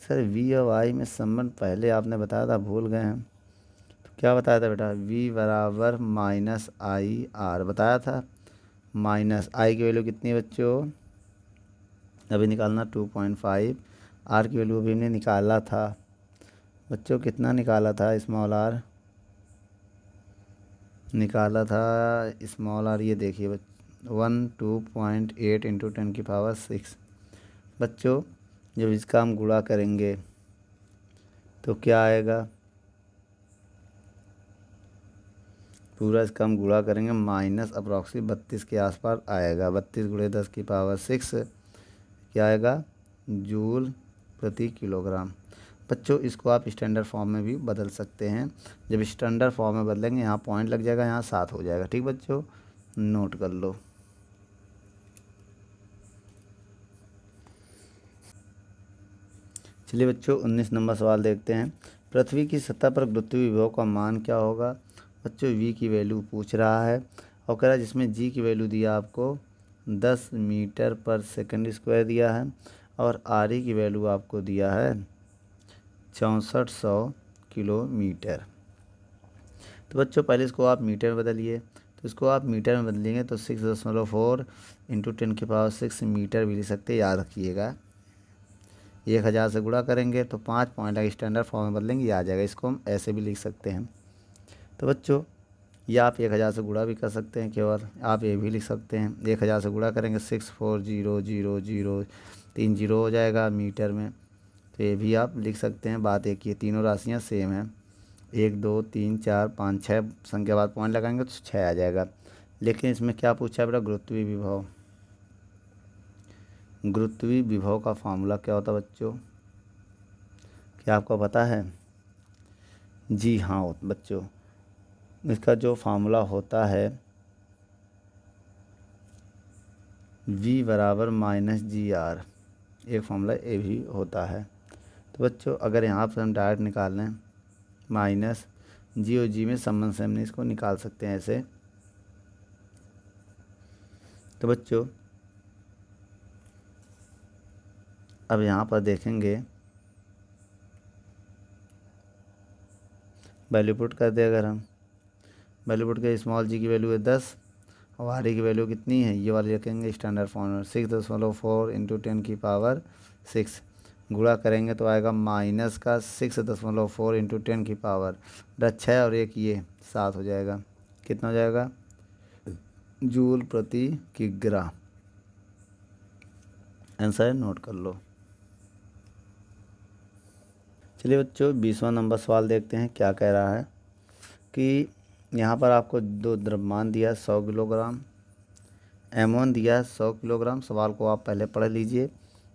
सर वी और आई में संबंध पहले आपने बताया था, भूल गए हैं। तो क्या बताया था बेटा, वी बराबर -IR बताया था। माइनस आई की वैल्यू कितनी है बच्चों, अभी निकालना 2.5, आर की वैल्यू अभी हमने निकाला था बच्चों, कितना निकाला था स्मॉल आर, निकाला था स्मॉल आर, ये देखिए 2.8 इंटू 10⁻6। बच्चों जब इसका हम गुणा करेंगे तो क्या आएगा, पूरा इसका हम गुणा करेंगे माइनस अप्रॉक्सी 32 के आसपास आएगा। 32 गुणे 10⁻6 क्या आएगा जूल प्रति किलोग्राम। बच्चों इसको आप स्टैंडर्ड फॉर्म में भी बदल सकते हैं, जब स्टैंडर्ड फॉर्म में बदलेंगे यहाँ पॉइंट लग जाएगा, यहाँ 7 हो जाएगा। ठीक बच्चों, नोट कर लो। चलिए बच्चों 19 नंबर सवाल देखते हैं। पृथ्वी की सतह पर गुरुत्वीय विभव का मान क्या होगा। बच्चों वी की वैल्यू पूछ रहा है और कह रहा है जिसमें जी की वैल्यू दिया आपको 10 मीटर पर सेकंड स्क्वायर दिया है और आर ई की वैल्यू आपको दिया है 6400 किलोमीटर। तो बच्चों पहले इसको आप मीटर बदलिए, तो इसको आप मीटर में बदलेंगे तो 6.4 इंटू 10⁶ मीटर भी लिख सकते हैं, याद रखिएगा। 1000 से गुणा करेंगे तो 5 पॉइंट का स्टैंडर्ड फॉर्म में बदलेंगे, ये आ जाएगा। इसको हम ऐसे भी लिख सकते हैं। तो बच्चों या आप 1000 से गुणा भी कर सकते हैं, केवल आप ये भी लिख सकते हैं। 1000 से गुणा करेंगे 64000 3 जीरो हो जाएगा मीटर में, तो ये भी आप लिख सकते हैं। बात एक ही, तीनों राशियाँ सेम हैं। 1 2 3 4 5 6 संख्या बाद पॉइंट लगाएंगे तो 6 आ जाएगा। लेकिन इसमें क्या पूछा है बेटा, गुरुत्वीय विभव। गुरुत्वीय विभव का फार्मूला क्या होता है बच्चों, क्या आपको पता है? जी हाँ बच्चों, इसका जो फार्मूला होता है v बराबर -GR, एक फार्मूला ये भी होता है। तो बच्चों अगर यहाँ पर हम डायरेक्ट निकाल लें माइनस जी और जी में संबंध से हमने इसको निकाल सकते हैं ऐसे। तो बच्चों अब यहाँ पर देखेंगे, वैल्यू पुट कर दे, अगर हम वैल्यू पुट के स्मॉल जी की वैल्यू है 10 और आर की वैल्यू कितनी है, ये वाली रखेंगे स्टैंडर्ड फॉर्म में। 6.4 इंटू 10⁶ गुणा करेंगे तो आएगा माइनस का 6.4 इंटू 10⁻6 और एक ये 7 हो जाएगा। कितना हो जाएगा? जूल प्रति किग्रा। आंसर नोट कर लो। चलिए बच्चों 20वां नंबर सवाल देखते हैं क्या कह रहा है कि यहाँ पर आपको दो द्रव्यमान दिया 100 किलोग्राम, M1 दिया 100 किलोग्राम, सवाल को आप पहले पढ़ लीजिए,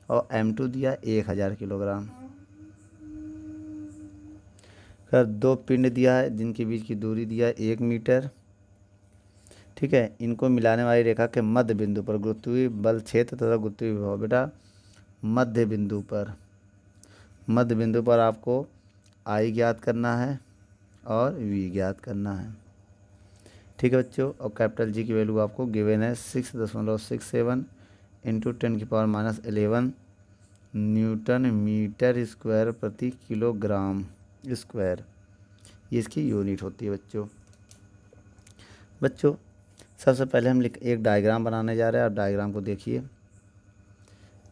और M2 दिया 1000 किलोग्राम। फिर दो पिंड दिया है जिनके बीच की दूरी दिया है 1 मीटर। ठीक है, इनको मिलाने वाली रेखा के मध्य बिंदु पर गुरुत्वीय बल क्षेत्र तथा गुरुत्वीय विभव। बेटा मध्य बिंदु पर आपको I ज्ञात करना है और V ज्ञात करना है। ठीक है बच्चों, और कैपिटल जी की वैल्यू आपको गिवन है 6.67 इंटू 10⁻11 न्यूटन मीटर स्क्वायर प्रति किलोग्राम स्क्वायर, ये इसकी यूनिट होती है बच्चों। सबसे पहले हम एक डायग्राम बनाने जा रहे हैं। आप डायग्राम को देखिए,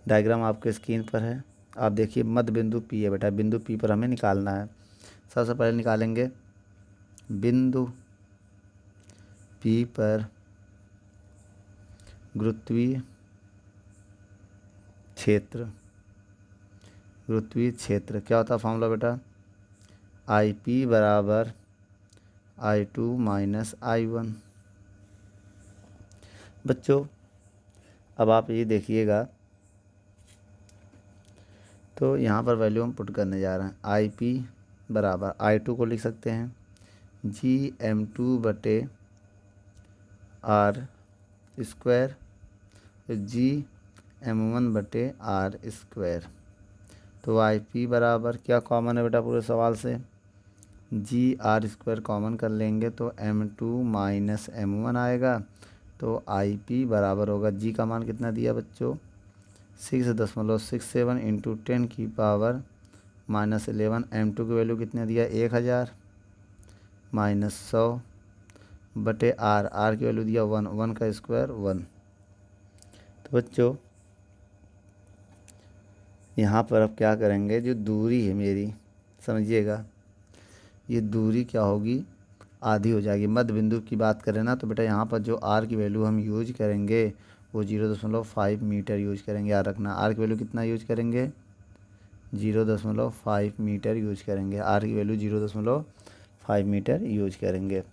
डायग्राम आपके स्क्रीन पर है। आप देखिए मध्य बिंदु P है बेटा, बिंदु P पर हमें निकालना है। सबसे पहले निकालेंगे बिंदु P पर गुरुत्वीय क्षेत्र क्या होता है फॉर्मूला बेटा? IP बराबर I2 माइनस I1। बच्चों अब आप ये देखिएगा, तो यहाँ पर वैल्यू हम पुट करने जा रहे हैं। IP बराबर I2 को लिख सकते हैं GM2 बटे R स्क्वायर, GM1 बटे R स्क्वायर। तो IP बराबर क्या कॉमन है बेटा पूरे सवाल से? GR स्क्वायर कॉमन कर लेंगे तो M2 माइनस M1 आएगा। तो IP बराबर होगा, G का मान कितना दिया बच्चों? 6.67 इंटू 10⁻11। M2 की वैल्यू कितने दिया? 1000 माइनस 100 बटे R की वैल्यू दिया 1 का स्क्वायर 1। तो बच्चों यहाँ पर अब क्या करेंगे, जो दूरी है मेरी समझिएगा, ये दूरी क्या होगी? आधी हो जाएगी। मध्य बिंदु की बात करें ना, तो बेटा यहाँ पर जो R की वैल्यू हम यूज करेंगे वो 0.5 मीटर यूज करेंगे। याद रखना R की वैल्यू कितना यूज करेंगे? 0.5 मीटर यूज करेंगे। R की वैल्यू 0.5 मीटर यूज करेंगे।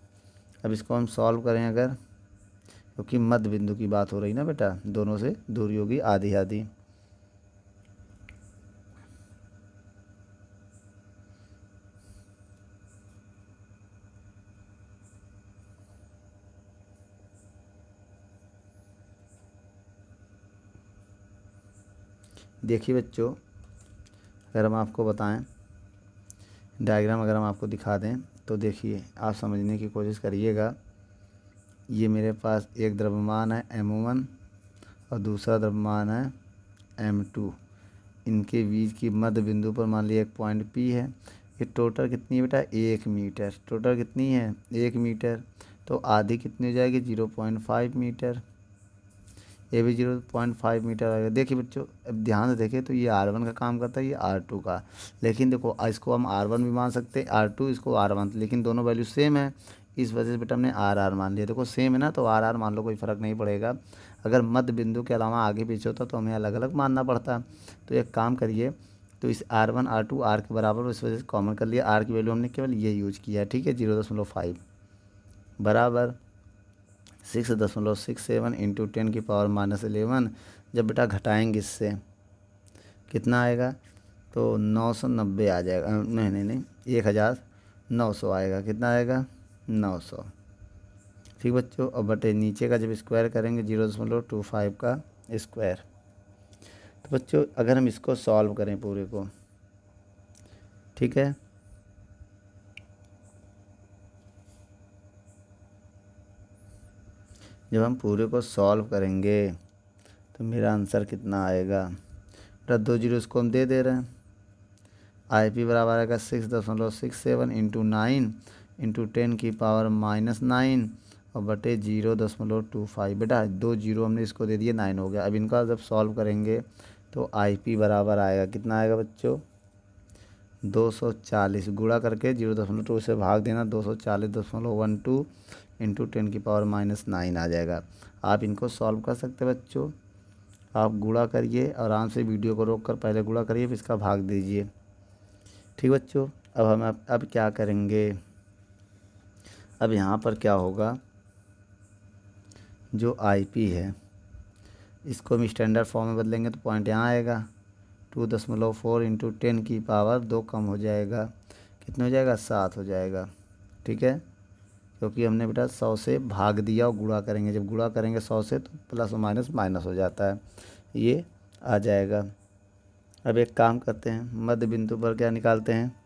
अब इसको हम सॉल्व करें अगर, क्योंकि मध्य बिंदु की बात हो रही ना बेटा, दोनों से दूरी होगी आधी आधी। देखिए बच्चों, अगर हम आपको बताएं डायग्राम, अगर हम आपको दिखा दें तो देखिए, आप समझने की कोशिश करिएगा। ये मेरे पास एक द्रव्यमान है M1 और दूसरा द्रव्यमान है M2। इनके बीच की मध्य बिंदु पर मान लिया एक पॉइंट P है। ये टोटल कितनी है बेटा? 1 मीटर। टोटल कितनी है? 1 मीटर। तो आधी कितनी हो जाएगी 0.5 मीटर, ये भी 0.5 मीटर आएगा। देखिए बच्चों अब ध्यान से देखें तो ये R1 का काम करता है, ये R2 का, लेकिन देखो इसको हम R1 भी मान सकते हैं, R2 इसको R1, लेकिन दोनों वैल्यू सेम है, इस वजह से बेटा हमने RR मान लिया। देखो सेम है ना तो RR मान लो, कोई फ़र्क नहीं पड़ेगा। अगर मध्य बिंदु के अलावा आगे पीछे होता तो हमें अलग अलग मानना पड़ता। तो एक काम करिए, तो इस R1 R2 R के बराबर, इस वजह से कॉमन कर लिया, R की वैल्यू हमने केवल ये यूज किया है, ठीक है, 0.5 बराबर 6.67 इंटू 10⁻11। जब बेटा घटाएंगे इससे कितना आएगा, तो 990 आ जाएगा, नहीं नहीं नहीं 1900 आएगा, कितना आएगा 900। ठीक बच्चों, और बटे नीचे का जब स्क्वायर करेंगे 0.25 का स्क्वायर। तो बच्चों अगर हम इसको सॉल्व करें पूरे को, ठीक है, जब हम पूरे को सॉल्व करेंगे तो मेरा आंसर कितना आएगा, बेटा 2 जीरो इसको हम दे रहे हैं, IP बराबर आएगा 6.67 इंटू 9 इंटू 10⁻⁻9 और बटे 0.25। बेटा 2 जीरो हमने इसको दे दिए, 9 हो गया। अब इनका जब सॉल्व करेंगे तो IP बराबर आएगा, कितना आएगा बच्चों 240, गुणा करके 0.2 से भाग देना, 240.12 इंटू 10⁻⁻9 आ जाएगा। आप इनको सॉल्व कर सकते हैं बच्चों, आप गुणा करिए, आराम से वीडियो को रोक कर पहले गुणा करिए, फिर इसका भाग दीजिए। ठीक बच्चों, अब हम अब क्या करेंगे, अब यहाँ पर क्या होगा, जो IP है इसको हम स्टैंडर्ड फॉर्म में बदलेंगे तो पॉइंट यहाँ आएगा 2.4 इंटू 10⁻2 कम हो जाएगा, कितना हो जाएगा 7 हो जाएगा। ठीक है, क्योंकि हमने बेटा 100 से भाग दिया और गुणा करेंगे, जब गुणा करेंगे 100 से तो प्लस और माइनस माइनस हो जाता है, ये आ जाएगा। अब एक काम करते हैं, मध्य बिंदु पर क्या निकालते हैं,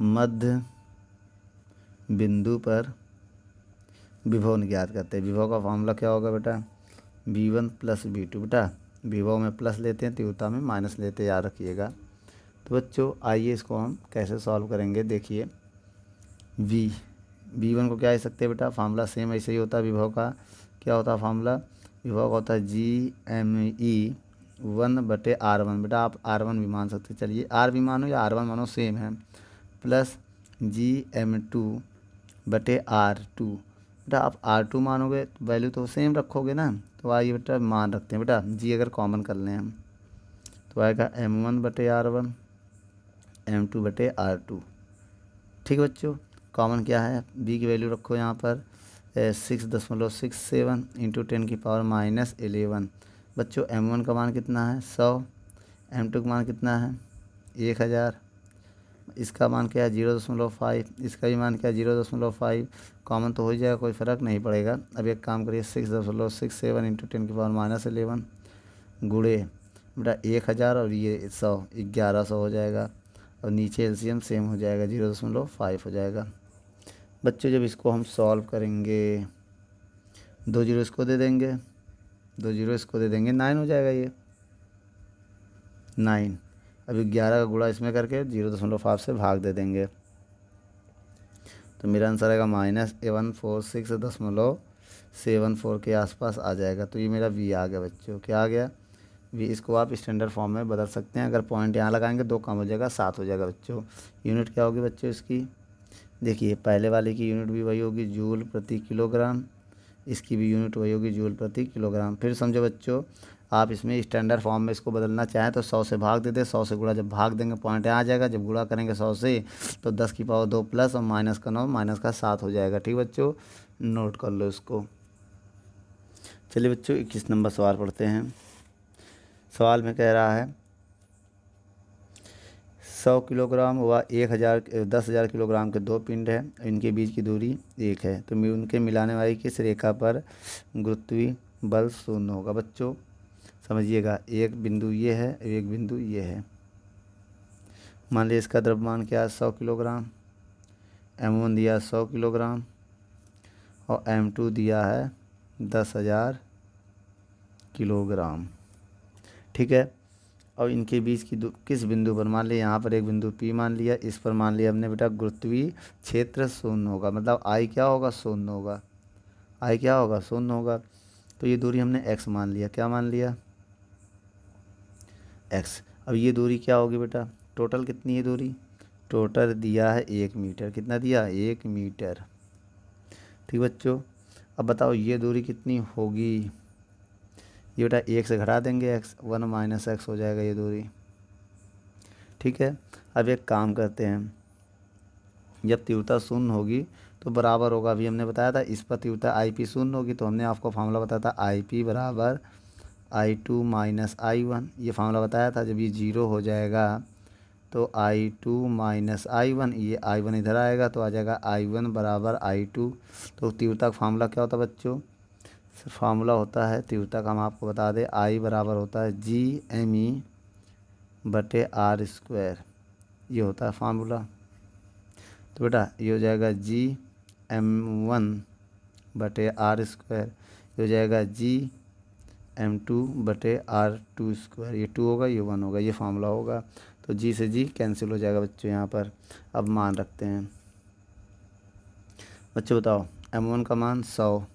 मध्य बिंदु पर विभव ज्ञात करते हैं। विभव का फॉर्मूला क्या होगा बेटा, V1 प्लस V2। बेटा विभव में प्लस लेते हैं, तीव्रता में माइनस लेते हैं, याद रखिएगा। तो बच्चों आइए इसको हम कैसे सॉल्व करेंगे, देखिए V1 को क्या ले सकते हैं बेटा, फार्मूला सेम ऐसे ही होता है। विभव का क्या होता है फार्मूला, विभव का होता है GME 1/R1। बेटा आप R1 भी मान सकते हैं, चलिए R भी मानो या R1 मानो सेम है, प्लस GM2/R2। बेटा आप R2 मानोगे तो वैल्यू तो सेम रखोगे ना, तो आइए बेटा मान रखते हैं, बेटा G अगर कॉमन कर लें हम तो आएगा M1/R1 M2/R2। ठीक है बच्चों, कॉमन क्या है, B की वैल्यू रखो यहाँ पर 6.67 इंटू 10⁻11। बच्चों M1 का मान कितना है 100, M2 का मान कितना है 1000, इसका मान क्या है 0.5, इसका भी मान क्या है 0.5, कॉमन तो हो जाएगा, कोई फ़र्क नहीं पड़ेगा। अब एक काम करिए 6.67 इंटू 10⁻11 गुणे बेटा 1000 और ये 100, 1100 हो जाएगा, और नीचे एलसीएम सेम हो जाएगा 0.5 हो जाएगा। बच्चों जब इसको हम सॉल्व करेंगे 2 जीरो इसको दे देंगे, 2 जीरो इसको दे देंगे, 9 हो जाएगा ये 9। अभी 11 का गुणा इसमें करके 0.5 से भाग दे देंगे, तो मेरा आंसर आएगा -146.74 के आसपास आ जाएगा। तो ये मेरा V आ गया बच्चों, क्या आ गया V। इसको आप स्टैंडर्ड फॉर्म में बदल सकते हैं, अगर पॉइंट यहाँ लगाएंगे 2 कम हो जाएगा 7 हो जाएगा बच्चों। यूनिट क्या होगी बच्चों इसकी, देखिए पहले वाले की यूनिट भी वही होगी जूल प्रति किलोग्राम, इसकी भी यूनिट वही होगी जूल प्रति किलोग्राम। फिर समझो बच्चों, आप इसमें स्टैंडर्ड फॉर्म में इसको बदलना चाहें तो 100 से भाग दे दे, 100 से गुणा जब भाग देंगे पॉइंट यहाँ आ जाएगा, जब गुणा करेंगे 100 से तो 10⁻2 प्लस और माइनस का 9 माइनस का 7 हो जाएगा। ठीक बच्चों, नोट कर लो इसको। चलिए बच्चों 21 नंबर सवाल पढ़ते हैं। सवाल में कह रहा है 100 किलोग्राम व 10,000 किलोग्राम के 2 पिंड है, इनके बीच की दूरी 1 है, तो उनके मिलाने वाली किस रेखा पर गुरुत्वीय बल 0 होगा। बच्चों समझिएगा, एक बिंदु ये है, एक बिंदु ये है। मान लीजिए इसका द्रव्यमान क्या है 100 किलोग्राम, M1 दिया 100 किलोग्राम और M2 दिया है 10,000 किलोग्राम। ठीक है, और इनके बीच की किस बिंदु पर, मान लिया यहाँ पर एक बिंदु P मान लिया, इस पर मान लिया हमने बेटा गुरुत्वीय क्षेत्र शून्य होगा, मतलब I क्या होगा, शून्य होगा। I क्या होगा, शून्य होगा। तो ये दूरी हमने x मान लिया, क्या मान लिया, x। अब ये दूरी क्या होगी बेटा, टोटल कितनी है दूरी, टोटल दिया है 1 मीटर, कितना दिया, 1 मीटर। ठीक बच्चों, अब बताओ ये दूरी कितनी होगी, ये बेटा 1 से घटा देंगे x, 1 - x हो जाएगा ये दूरी। ठीक है, अब एक काम करते हैं, जब तीव्रता शून्य होगी तो बराबर होगा, अभी हमने बताया था इस पर तीव्रता IP शून्य होगी, तो हमने आपको फार्मूला बताया था IP बराबर I2 - I1, ये फार्मूला बताया था। जब ये 0 हो जाएगा तो I2 - I1, ये I1 इधर आएगा तो आ जाएगा I1 बराबर I2। तो तीव्रता का फार्मूला क्या होता है बच्चों, फार्मूला होता है तीव्रता का, हम आपको बता दें, I बराबर होता है Gme/r², ये होता है फार्मूला। तो बेटा ये हो जाएगा Gm1/r², ये हो जाएगा Gm2/r², ये 2 होगा, ये 1 होगा, ये फार्मूला होगा। तो G से G कैंसिल हो जाएगा बच्चों यहाँ पर। अब मान रखते हैं बच्चों, बताओ M1 का मान 100,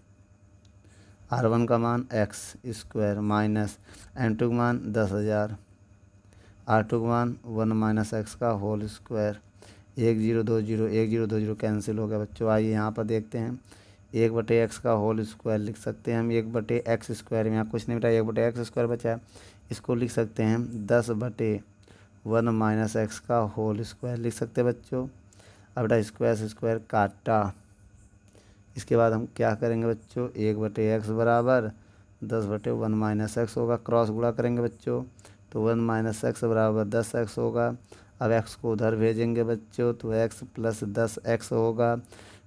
R1 का मान x² माइनस M2 का मान 10,000, R2 का मान 1 - x का होल स्क्वायर। 1 0 2 0, 1 0 2 0 कैंसिल हो गया बच्चों। आइए यहाँ पर देखते हैं, 1/x का होल स्क्वायर लिख सकते हैं हम, 1/x² में यहाँ कुछ नहीं बेटा, 1/x² बचा है, इसको लिख सकते हैं 10/1 - x का होल स्क्वायर लिख सकते हैं बच्चों। अब बेटा स्क्वायर से स्क्वायर काटा, इसके बाद हम क्या करेंगे बच्चों, 1/x बराबर 10/1 - x होगा, क्रॉस गुणा करेंगे बच्चों, तो 1 - x बराबर 10x होगा। अब x को उधर भेजेंगे बच्चों, तो x + 10x होगा,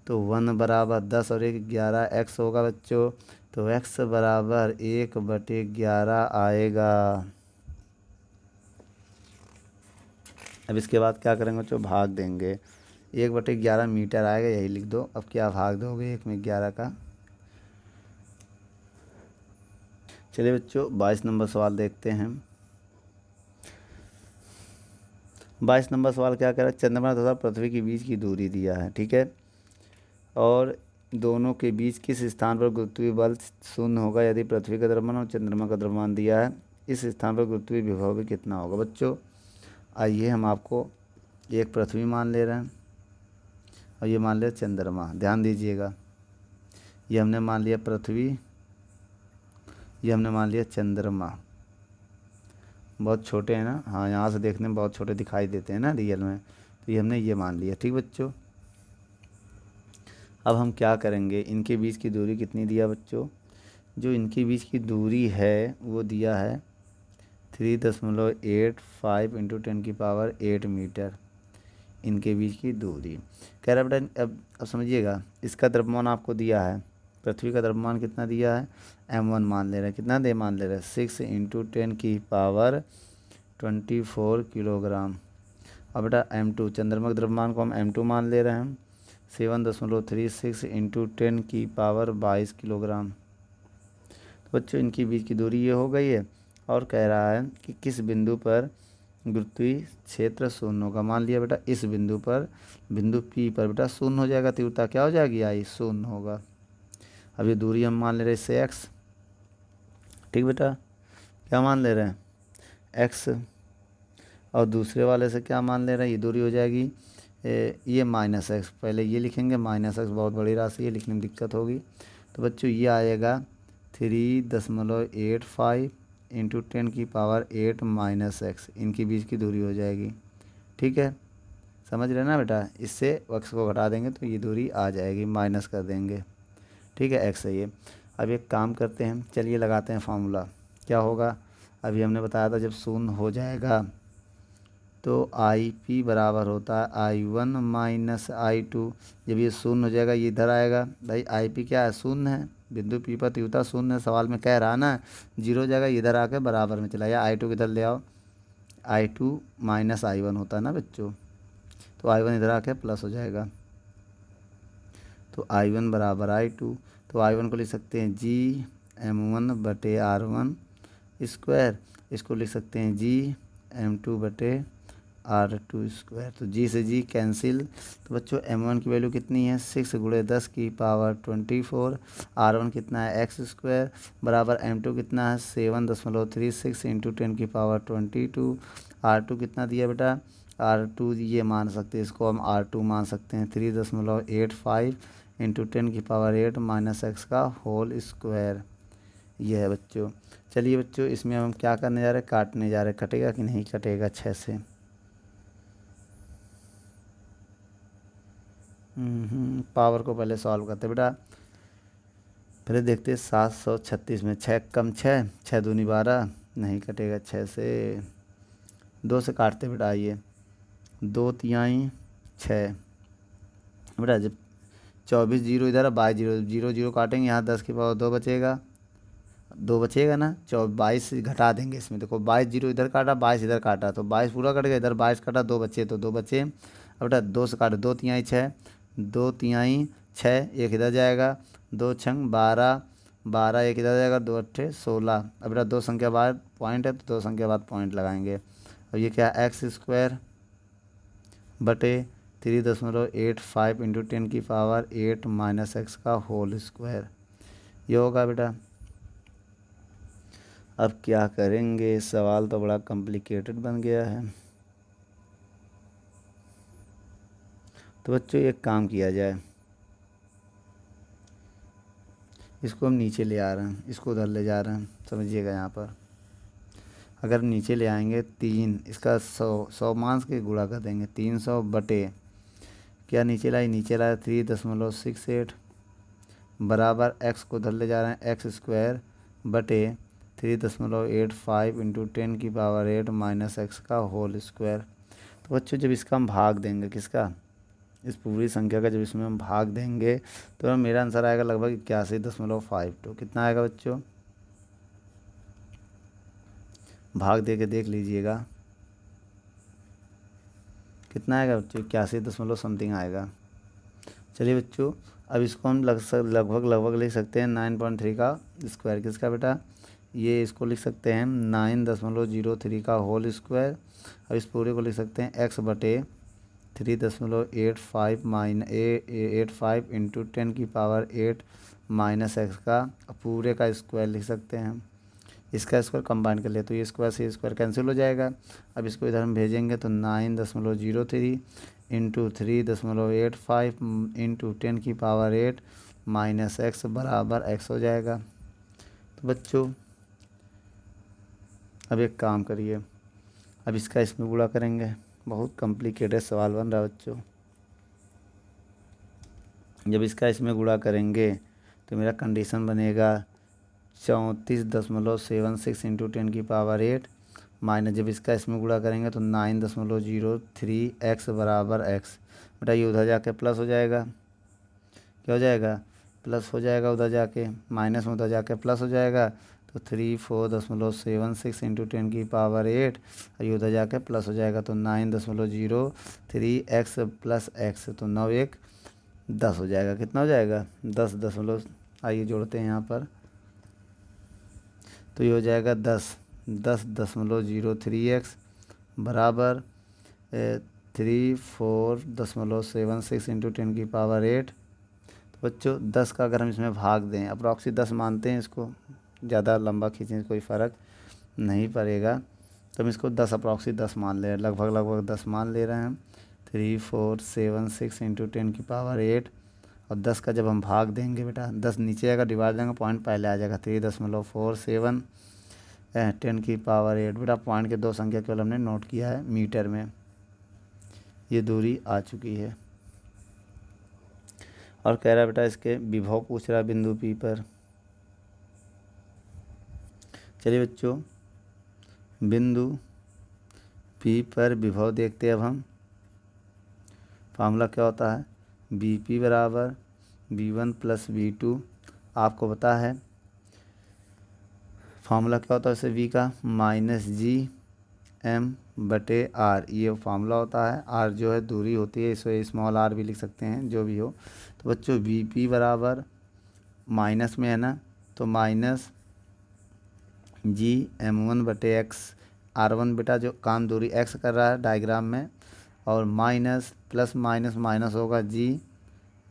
तो 1 बराबर 10 और 1 11x होगा बच्चों। तो x बराबर 1/11 आएगा। अब इसके बाद क्या करेंगे बच्चों, भाग देंगे, 1/11 मीटर आएगा, यही लिख दो। अब क्या भाग दोगे 1 में 11 का। चलिए बच्चों 22 नंबर सवाल देखते हैं। 22 नंबर सवाल क्या कह रहा है, चंद्रमा तथा पृथ्वी के बीच की दूरी दिया है, ठीक है, और दोनों के बीच किस स्थान पर गुरुत्वीय बल शून्य होगा यदि पृथ्वी का द्रव्यमान और चंद्रमा का द्रव्यमान दिया है, इस स्थान पर गुरुत्वीय विभव भी कितना होगा। बच्चों आइए हम आपको एक पृथ्वी मान ले रहे हैं और ये मान लिया चंद्रमा, ध्यान दीजिएगा, ये हमने मान लिया पृथ्वी, ये हमने मान लिया चंद्रमा। बहुत छोटे हैं ना, हाँ यहाँ से देखने में बहुत छोटे दिखाई देते हैं ना रियल में, तो ये हमने ये मान लिया। ठीक बच्चों, अब हम क्या करेंगे, इनके बीच की दूरी कितनी दिया बच्चों, जो इनके बीच की दूरी है वो दिया है 3.85 × 10⁸ मीटर, इनके बीच की दूरी कह रहा बेटा। अब समझिएगा, इसका द्रव्यमान आपको दिया है, पृथ्वी का द्रव्यमान कितना दिया है, M1 मान ले रहे हैं, कितना दे मान ले रहे हैं, 6 × 10⁻24 किलोग्राम। और बेटा M2 चंद्रमा के द्रव्यमान को हम M2 मान ले रहे हैं, 7.36 × 10⁻22 किलोग्राम। तो बच्चों इनके बीच की दूरी ये हो गई है, और कह रहा है कि किस बिंदु पर गुरुत्वीय क्षेत्र शून्य होगा। मान लिया बेटा इस बिंदु पर, बिंदु P पर बेटा शून्य हो जाएगा, तीव्रता क्या हो जाएगी, I शून्य होगा। अब ये दूरी हम मान ले रहे हैं इससे x, ठीक बेटा, क्या मान ले रहे हैं x, और दूसरे वाले से क्या मान ले रहे हैं, ये दूरी हो जाएगी ये -x, पहले ये लिखेंगे -x, बहुत बड़ी राशि है, लिखने में दिक्कत होगी। तो बच्चों ये आएगा 3.85 × 10⁻8 - इनके बीच की दूरी हो जाएगी। ठीक है, समझ रहे ना बेटा, इससे x को घटा देंगे तो ये दूरी आ जाएगी, माइनस कर देंगे। ठीक है, x है ये। अब एक काम करते हैं, चलिए लगाते हैं फार्मूला, क्या होगा, अभी हमने बताया था जब शून्य हो जाएगा तो IP बराबर होता है I1 - I2। जब ये शून्य हो जाएगा ये इधर आएगा, भाई IP क्या है, शून्य है, बिंदु P पर तीव्रता शून्य है, सवाल में कह रहा ना, 0 हो जाएगा, इधर आके बराबर में चला जाए, I2 किधर ले आओ, I2 - I1 होता है ना बच्चों, तो I1 इधर आके प्लस हो जाएगा, तो I1 बराबर I2, तो I1 को लिख सकते हैं Gm1/R1², इसको लिख सकते हैं m2/r2²। तो g से g कैंसिल। तो बच्चों m1 की वैल्यू कितनी है 6 × 10 की पावर 24। r1 कितना है x² बराबर m2 कितना है 7.36 × 10 की पावर 22। r2 कितना दिया बेटा r2 ये मान सकते हैं, इसको हम r2 मान सकते हैं 3.85 × 10 की पावर 8 - x का होल स्क्वायर। ये है बच्चों। चलिए बच्चों इसमें हम क्या करने जा रहे हैं, काटने जा रहे हैं। कटेगा कि नहीं कटेगा 6 से। पावर को पहले सॉल्व करते बेटा। पहले देखते हैं 736 में 6 कम 6, 6 दूनी 12, नहीं कटेगा 6 से। 2 से काटते बेटा। आइए 2 तिहाई 6 बेटा। जब 24 जीरो इधर है 22 जीरो 0 0 काटेंगे, यहाँ 10 की पावर 2 बचेगा, 2 बचेगा ना। 22 घटा देंगे इसमें। देखो 22 जीरो इधर काटा, 22 इधर काटा, तो 22 पूरा कट गया, इधर 22 काटा, 2 बचे, तो 2 बचे। अब बेटा 2 से काटे 2 तिहाई 6, 2 तिहाई 6, एक इधर जाएगा, 2 छंग 12, 12 एक इधर जाएगा, 2 अट्ठे 16। अब बेटा 2 संख्या बाद पॉइंट है, तो 2 संख्या बाद पॉइंट लगाएंगे। अब ये क्या x² बटे 3.85 × 10 की पावर 8 - x का होल स्क्वायर। ये होगा बेटा। अब क्या करेंगे, सवाल तो बड़ा कॉम्प्लिकेटेड बन गया है। तो बच्चों एक काम किया जाए, इसको हम नीचे ले आ रहे हैं, इसको उधर ले जा रहे हैं, समझिएगा। यहाँ पर अगर नीचे ले आएंगे 3, इसका 100 मान के गुणा कर देंगे, 300 बटे क्या नीचे लाए, नीचे लाए 3.68 बराबर x को उधर ले जा रहे हैं x² बटे 3.85 × 10 की पावर 8 - x का होल स्क्वायर। तो बच्चों जब इसका हम भाग देंगे, किसका, इस पूरी संख्या का जब इसमें हम भाग देंगे, तो मेरा आंसर आएगा लगभग 81.52। कितना आएगा बच्चों, भाग दे के देख लीजिएगा कितना आएगा बच्चों, 81 समथिंग आएगा। चलिए बच्चों अब इसको हम लगभग लिख सकते हैं 9.3 का स्क्वायर। किसका बेटा, ये इसको लिख सकते हैं 9.03 का होल स्क्वायर। अब इस पूरे को लिख सकते हैं x बटे 3.85 × 10 की पावर 8 - x का पूरे का स्क्वायर लिख सकते हैं। इसका स्क्वायर कंबाइन कर ले तो ये स्क्वायर से स्क्वायर कैंसिल हो जाएगा। अब इसको इधर हम भेजेंगे तो 9.03 × 3.85 × 10 की पावर 8 - x बराबर x हो जाएगा। तो बच्चों अब एक काम करिए, अब इसका इसमें गुणा करेंगे। बहुत कॉम्प्लिकेटेड सवाल बन रहा है बच्चों। जब इसका इसमें गुणा करेंगे तो मेरा कंडीशन बनेगा 34.76 × 10 की पावर 8 माइनस, जब इसका इसमें गुणा करेंगे तो 9.03 x बराबर x। बेटा ये उधर जाके प्लस हो जाएगा, क्या हो जाएगा, प्लस हो जाएगा, उधर जाके माइनस में उधर जाके प्लस हो जाएगा। तो 34.76 × 10 की पावर 8, ये उधर जाके प्लस हो जाएगा, तो 9.03 x प्लस x, तो 9 1 10 हो जाएगा। कितना हो जाएगा 10 आइए जोड़ते हैं यहाँ पर, तो ये हो जाएगा 10.03 x बराबर 34.76 × 10 की पावर 8। तो बच्चों 10 का अगर हम इसमें भाग दें, अप्रॉक्सी 10 मानते हैं इसको, ज़्यादा लंबा खींचने से कोई फ़र्क नहीं पड़ेगा, तो हम इसको 10 अप्रॉक्सी 10 मान ले रहे हैं, लगभग 10 मान ले रहे हैं। 3476 × 10 की पावर 8 और 10 का जब हम भाग देंगे बेटा, 10 नीचे आएगा, डिवाइड देंगे, पॉइंट पहले आ जाएगा, 3.47 10 की पावर 8। बेटा पॉइंट के 2 संख्या केवल हमने नोट किया है मीटर में, ये दूरी आ चुकी है। और कह रहा है बेटा इसके विभव पूछ रहा है बिंदु P पर। चलिए बच्चों बिंदु P पर विभव देखते हैं। अब हम फार्मूला क्या होता है, BP बराबर V1 + V2, आपको पता है फार्मूला क्या होता है वैसे V का, -GM/R, ये फार्मूला होता है। R जो है दूरी होती है, इसे स्मॉल r भी लिख सकते हैं, जो भी हो। तो बच्चों VP बराबर माइनस में है ना, तो -GM1/x, R1 बेटा जो काम दूरी x कर रहा है डायग्राम में, और माइनस प्लस माइनस माइनस होगा g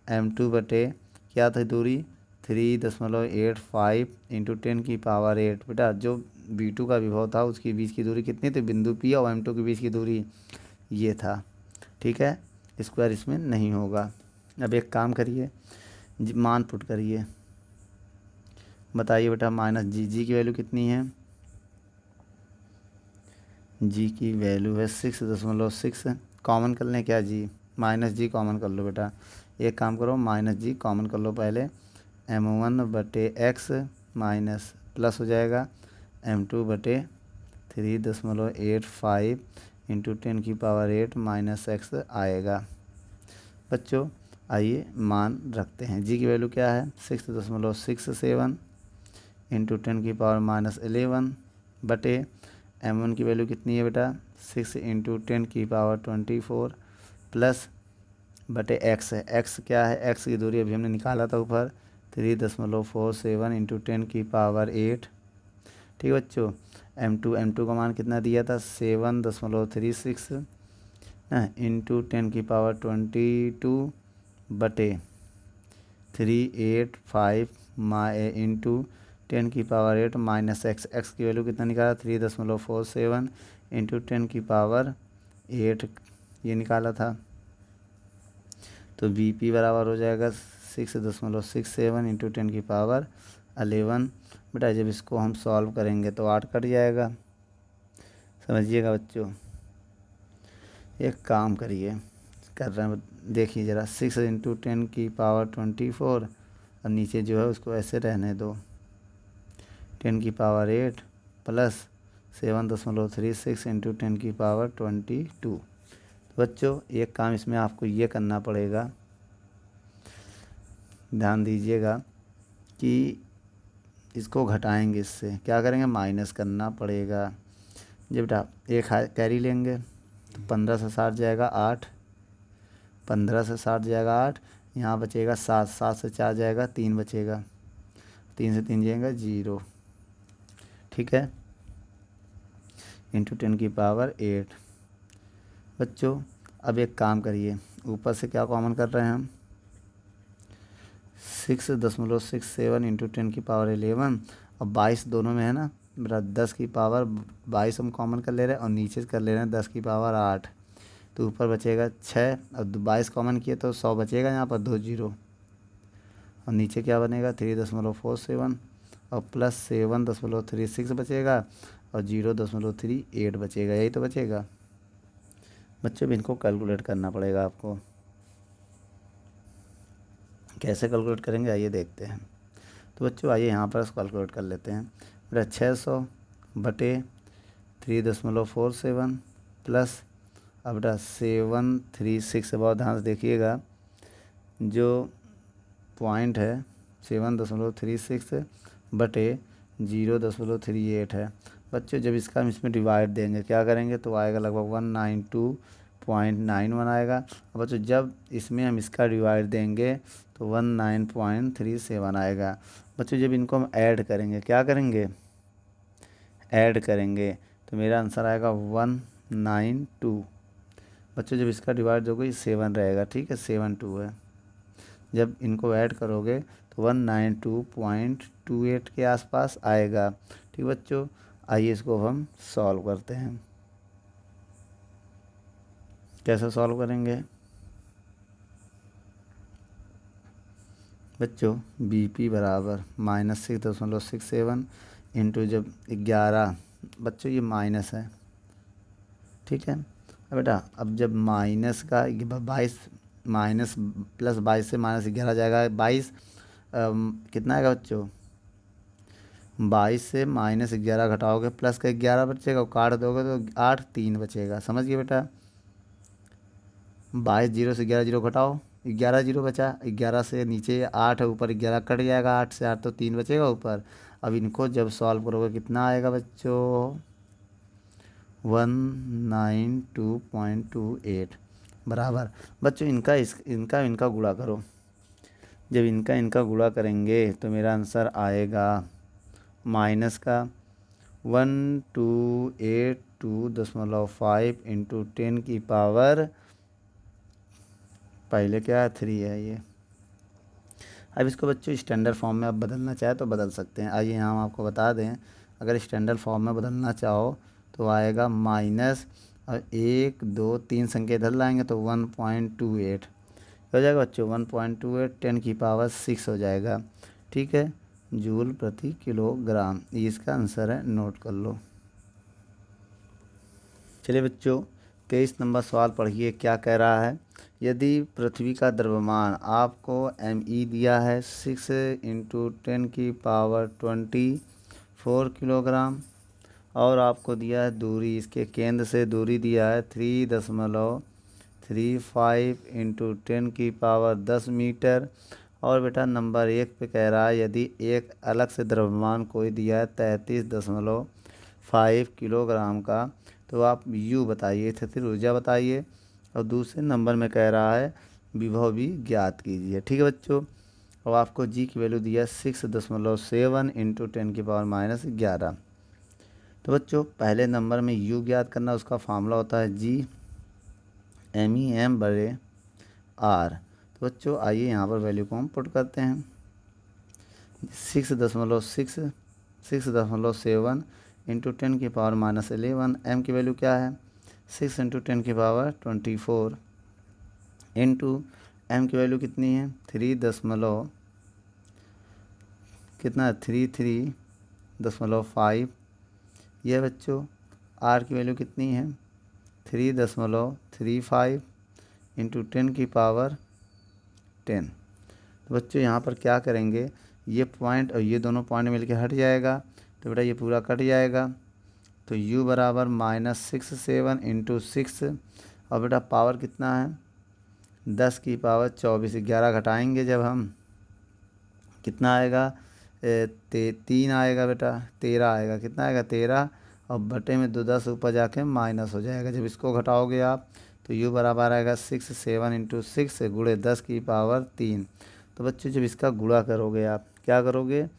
m2 बटे क्या था दूरी 3.85 इंटू 10⁸ बेटा जो V2 का विभव था उसके बीच की दूरी कितनी थी, बिंदु P और M2 के बीच की दूरी ये था। ठीक है, स्क्वायर इसमें नहीं होगा। अब एक काम करिए, मान पुट करिए, बताइए बेटा माइनस जी की वैल्यू कितनी है, जी की वैल्यू है 6.6। कॉमन कर लें क्या जी, माइनस जी कॉमन कर लो बेटा। एक काम करो माइनस जी कॉमन कर लो पहले, m1 बटे एक्स माइनस प्लस हो जाएगा m2 बटे 3.85 इंटू 10⁸ माइनस एक्स आएगा। बच्चों आइए मान रखते हैं, जी की वैल्यू क्या है 6.67 इंटू 10⁻11 बटे m1 की वैल्यू कितनी है बेटा 6 इंटू 10⁻24 प्लस बटे एक्स है, एक्स क्या है, एक्स की दूरी अभी हमने निकाला था ऊपर 3.47 इंटू 10⁸। ठीक है बच्चों, m2 का मान कितना दिया था 7.36 इंटू 10⁻22 बटे 385 इंटू 10⁸ माइनस एक्स, एक्स की वैल्यू कितना निकाला 3.47 इंटू 10⁸ ये निकाला था। तो Vp बराबर हो जाएगा 6.67 इंटू 10⁻11। बेटा जब इसको हम सॉल्व करेंगे तो 8 कट जाएगा, समझिएगा बच्चों। एक काम करिए, कर रहे हैं देखिए ज़रा, 6 इंटू 10⁻24 और नीचे जो है उसको ऐसे रहने दो 10⁸ प्लस 7.36 इंटू 10⁻22। बच्चों एक काम इसमें आपको ये करना पड़ेगा, ध्यान दीजिएगा कि इसको घटाएंगे, इससे क्या करेंगे माइनस करना पड़ेगा। जब बेटा एक कैरी लेंगे तो 15 से 60 जाएगा 8, 15 से 60 जाएगा 8, यहाँ बचेगा 7, 7 से 4 जाएगा 3 बचेगा, 3 से 3 जाएगा 0। ठीक है, इंटू 10⁸। बच्चों अब एक काम करिए, ऊपर से क्या कॉमन कर रहे हैं हम 6.67 इंटू 10⁻11 और 22 दोनों में है ना बेटा, 10⁻22 हम कॉमन कर ले रहे हैं और नीचे कर ले रहे हैं 10⁸। तो ऊपर बचेगा 6 और 22 कॉमन किए तो 100 बचेगा, यहाँ पर 2 0 और नीचे क्या बनेगा 3.47 और प्लस 7.36 बचेगा और 0.38 बचेगा, यही तो बचेगा। बच्चों इनको कैलकुलेट करना पड़ेगा आपको, कैसे कैलकुलेट करेंगे आइए देखते हैं। तो बच्चों आइए यहाँ पर कैलकुलेट कर लेते हैं बेटा, 600 बटे 3.47 प्लस अब बेटा 736, बहुत ध्यान से देखिएगा, जो पॉइंट है 7.36 बटे 0.38 है। बच्चों जब इसका हम इसमें डिवाइड देंगे क्या करेंगे तो आएगा लगभग 192.91 आएगा। और बच्चों जब इसमें हम इसका डिवाइड देंगे तो 19.37 आएगा। बच्चों जब इनको हम ऐड करेंगे क्या करेंगे, ऐड करेंगे तो मेरा आंसर आएगा 192। बच्चों जब इसका डिवाइड दोगे 7 रहेगा, ठीक है 72 है। जब इनको ऐड करोगे तो 192.28 के आसपास आएगा। ठीक बच्चों, आइए इसको हम सॉल्व करते हैं। कैसे सॉल्व करेंगे बच्चों, Bp बराबर -6.67 इंटू जब 11, बच्चों ये माइनस है, ठीक है। अब बेटा अब जब माइनस का 22 माइनस प्लस 22 से -11 जाएगा 22, कितना आएगा बच्चों 22 से -11 घटाओगे प्लस का 11 बचेगा, काट दोगे तो 8 3 बचेगा, समझ गए बेटा। 22 0 से 11 0 घटाओ 11 0 बचा, 11 से नीचे 8 है, ऊपर 11 कट जाएगा, 8 से 8 तो 3 बचेगा ऊपर। अब इनको जब सॉल्व करोगे कितना आएगा बच्चों 192.28 बराबर। बच्चों इनका गुणा करो, जब इनका गुणा करेंगे तो मेरा आंसर आएगा माइनस का 1282.5 इंटू 10 की पावर, पहले क्या है 3 है ये। अब इसको बच्चों स्टैंडर्ड फॉर्म में आप बदलना चाहे तो बदल सकते हैं। आइए यहाँ हम आपको बता दें, अगर स्टैंडर्ड फॉर्म में बदलना चाहो तो आएगा माइनस, और 1 2 3 संख्या इधर लाएंगे तो 1.28 हो जाएगा बच्चों। 1.28 10 की पावर 6 हो जाएगा। ठीक है, जूल प्रति किलोग्राम, ये इसका आंसर है, नोट कर लो। चलिए बच्चों 23 नंबर सवाल पढ़िए, क्या कह रहा है। यदि पृथ्वी का द्रव्यमान आपको ME दिया है 6 इंटू 10 की पावर 24 किलोग्राम, और आपको दिया है दूरी, इसके केंद्र से दूरी दिया है 3.35 इंटू 10 की पावर 10 मीटर, और बेटा नंबर 1 पे कह रहा है यदि एक अलग से द्रव्यमान कोई दिया है 33.5 किलोग्राम का, तो आप U बताइए, स्थितिज ऊर्जा बताइए, और दूसरे नंबर में कह रहा है विभव भी ज्ञात कीजिए। ठीक है बच्चों, और आपको G की वैल्यू दिया है 6.7 इंटू 10 की पावर -11। तो बच्चों पहले नंबर में U ज्ञात करना, उसका फार्मूला होता है G MEM/R। तो बच्चों आइए यहाँ पर वैल्यू को हम पुट करते हैं। 6.7 इंटू 10 की पावर -11, M की वैल्यू क्या है 6 इंटू 10 की पावर 24, इंटू M की वैल्यू कितनी है 33.5। यह बच्चों R की वैल्यू कितनी है 3.35 इंटू 10 की पावर 10। तो बच्चों यहाँ पर क्या करेंगे, ये पॉइंट और ये दोनों पॉइंट मिलके हट जाएगा, तो बेटा ये पूरा कट जाएगा। तो U बराबर -67 इंटू 6, और बेटा पावर कितना है 10 की पावर 24। 11 घटाएंगे जब हम, कितना आएगा 3 आएगा बेटा, 13 आएगा। कितना आएगा 13, और बटे में 2 10 ऊपर जाके माइनस हो जाएगा। जब इसको घटाओगे आप तो U बराबर आएगा 67 इंटू 6 गुणे 10 की पावर 3। तो बच्चों जब इसका गुणा करोगे, आप क्या करोगे,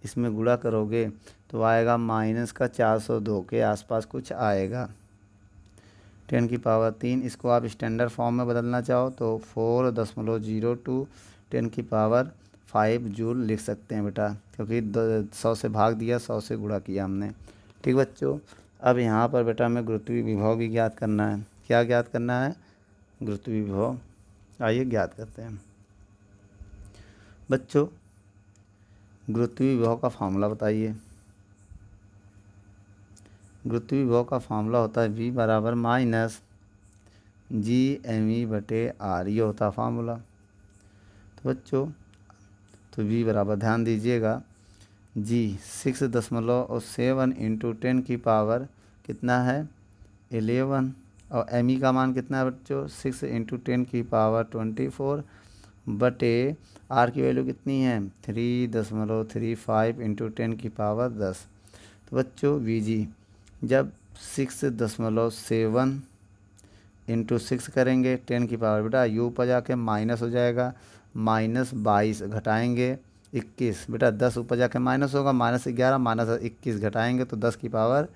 इसमें गुणा करोगे तो आएगा -402 के आसपास कुछ आएगा। 10 की पावर 3, इसको आप स्टैंडर्ड फॉर्म में बदलना चाहो तो 4.02 10 की पावर 5 जूल लिख सकते हैं बेटा, क्योंकि 100 से भाग दिया, 100 से गुणा किया हमने। ठीक बच्चों, अब यहाँ पर बेटा हमें गुरुत्वीय विभव भी ज्ञात करना है। क्या ज्ञात करना है, गुरुत्वीय विभव। आइए ज्ञात करते हैं बच्चों। गुरुत्वीय विभव का फार्मूला बताइए। गुरुत्वीय विभव का फार्मूला होता है V बराबर -GME/R, ये होता है फार्मूला। तो बच्चों तो V बराबर, ध्यान दीजिएगा, G 6.7 इंटू 10 की पावर कितना है 11, और ME का मान कितना है बच्चों 6 इंटू 10 की पावर 24, बटे R की वैल्यू कितनी है 3.35 इंटू 10 की पावर 10। तो बच्चों VG जब 6.7 इंटू 6 करेंगे 10 की पावर, बेटा U पर जाके माइनस हो जाएगा, -22 घटाएंगे 21, बेटा 10 ऊपर जाके माइनस होगा, -11 -21 घटाएंगे तो 10 की पावर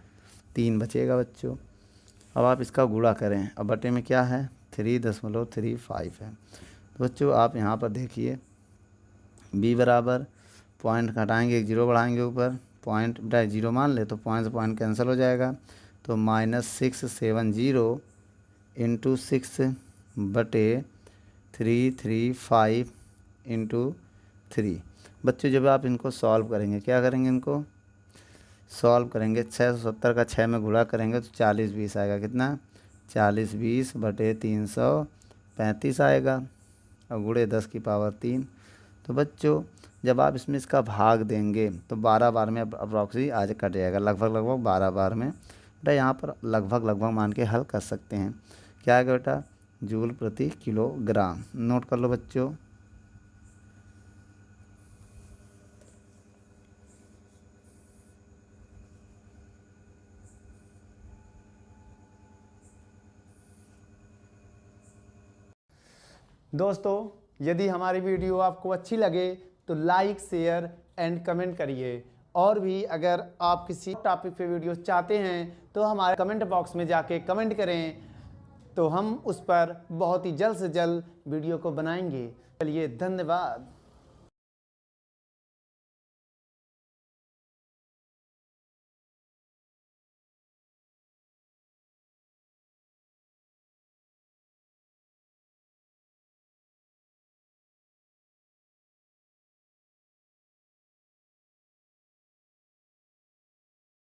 3 बचेगा बच्चों। अब आप इसका गुणा करें, अब बटे में क्या है 3.35 है। तो बच्चों आप यहाँ पर देखिए B बराबर, पॉइंट घटाएंगे, एक जीरो बढ़ाएंगे ऊपर, पॉइंट बेटा जीरो मान ले तो पॉइंट से पॉइंट कैंसिल हो जाएगा, तो -670 इंटू 6 बटे 335 इंटू 3। बच्चों जब आप इनको सॉल्व करेंगे, क्या करेंगे, इनको सॉल्व करेंगे, 670 का 6 में गुणा करेंगे तो 40-20 आएगा। कितना 40-20 बटे 335 आएगा, और गुणे 10 की पावर 3। तो बच्चों जब आप इसमें इसका भाग देंगे तो 12 बार में अप्रॉक्सी आज कट जाएगा, लगभग 12 बार में। बेटा यहाँ पर लगभग मान के हल कर सकते हैं। क्या आएगा बेटा जूल प्रति किलोग्राम, नोट कर लो बच्चों। दोस्तों यदि हमारी वीडियो आपको अच्छी लगे तो लाइक शेयर एंड कमेंट करिए, और भी अगर आप किसी टॉपिक पे वीडियो चाहते हैं तो हमारे कमेंट बॉक्स में जाके कमेंट करें, तो हम उस पर बहुत ही जल्द से जल्द वीडियो को बनाएंगे। चलिए, धन्यवाद।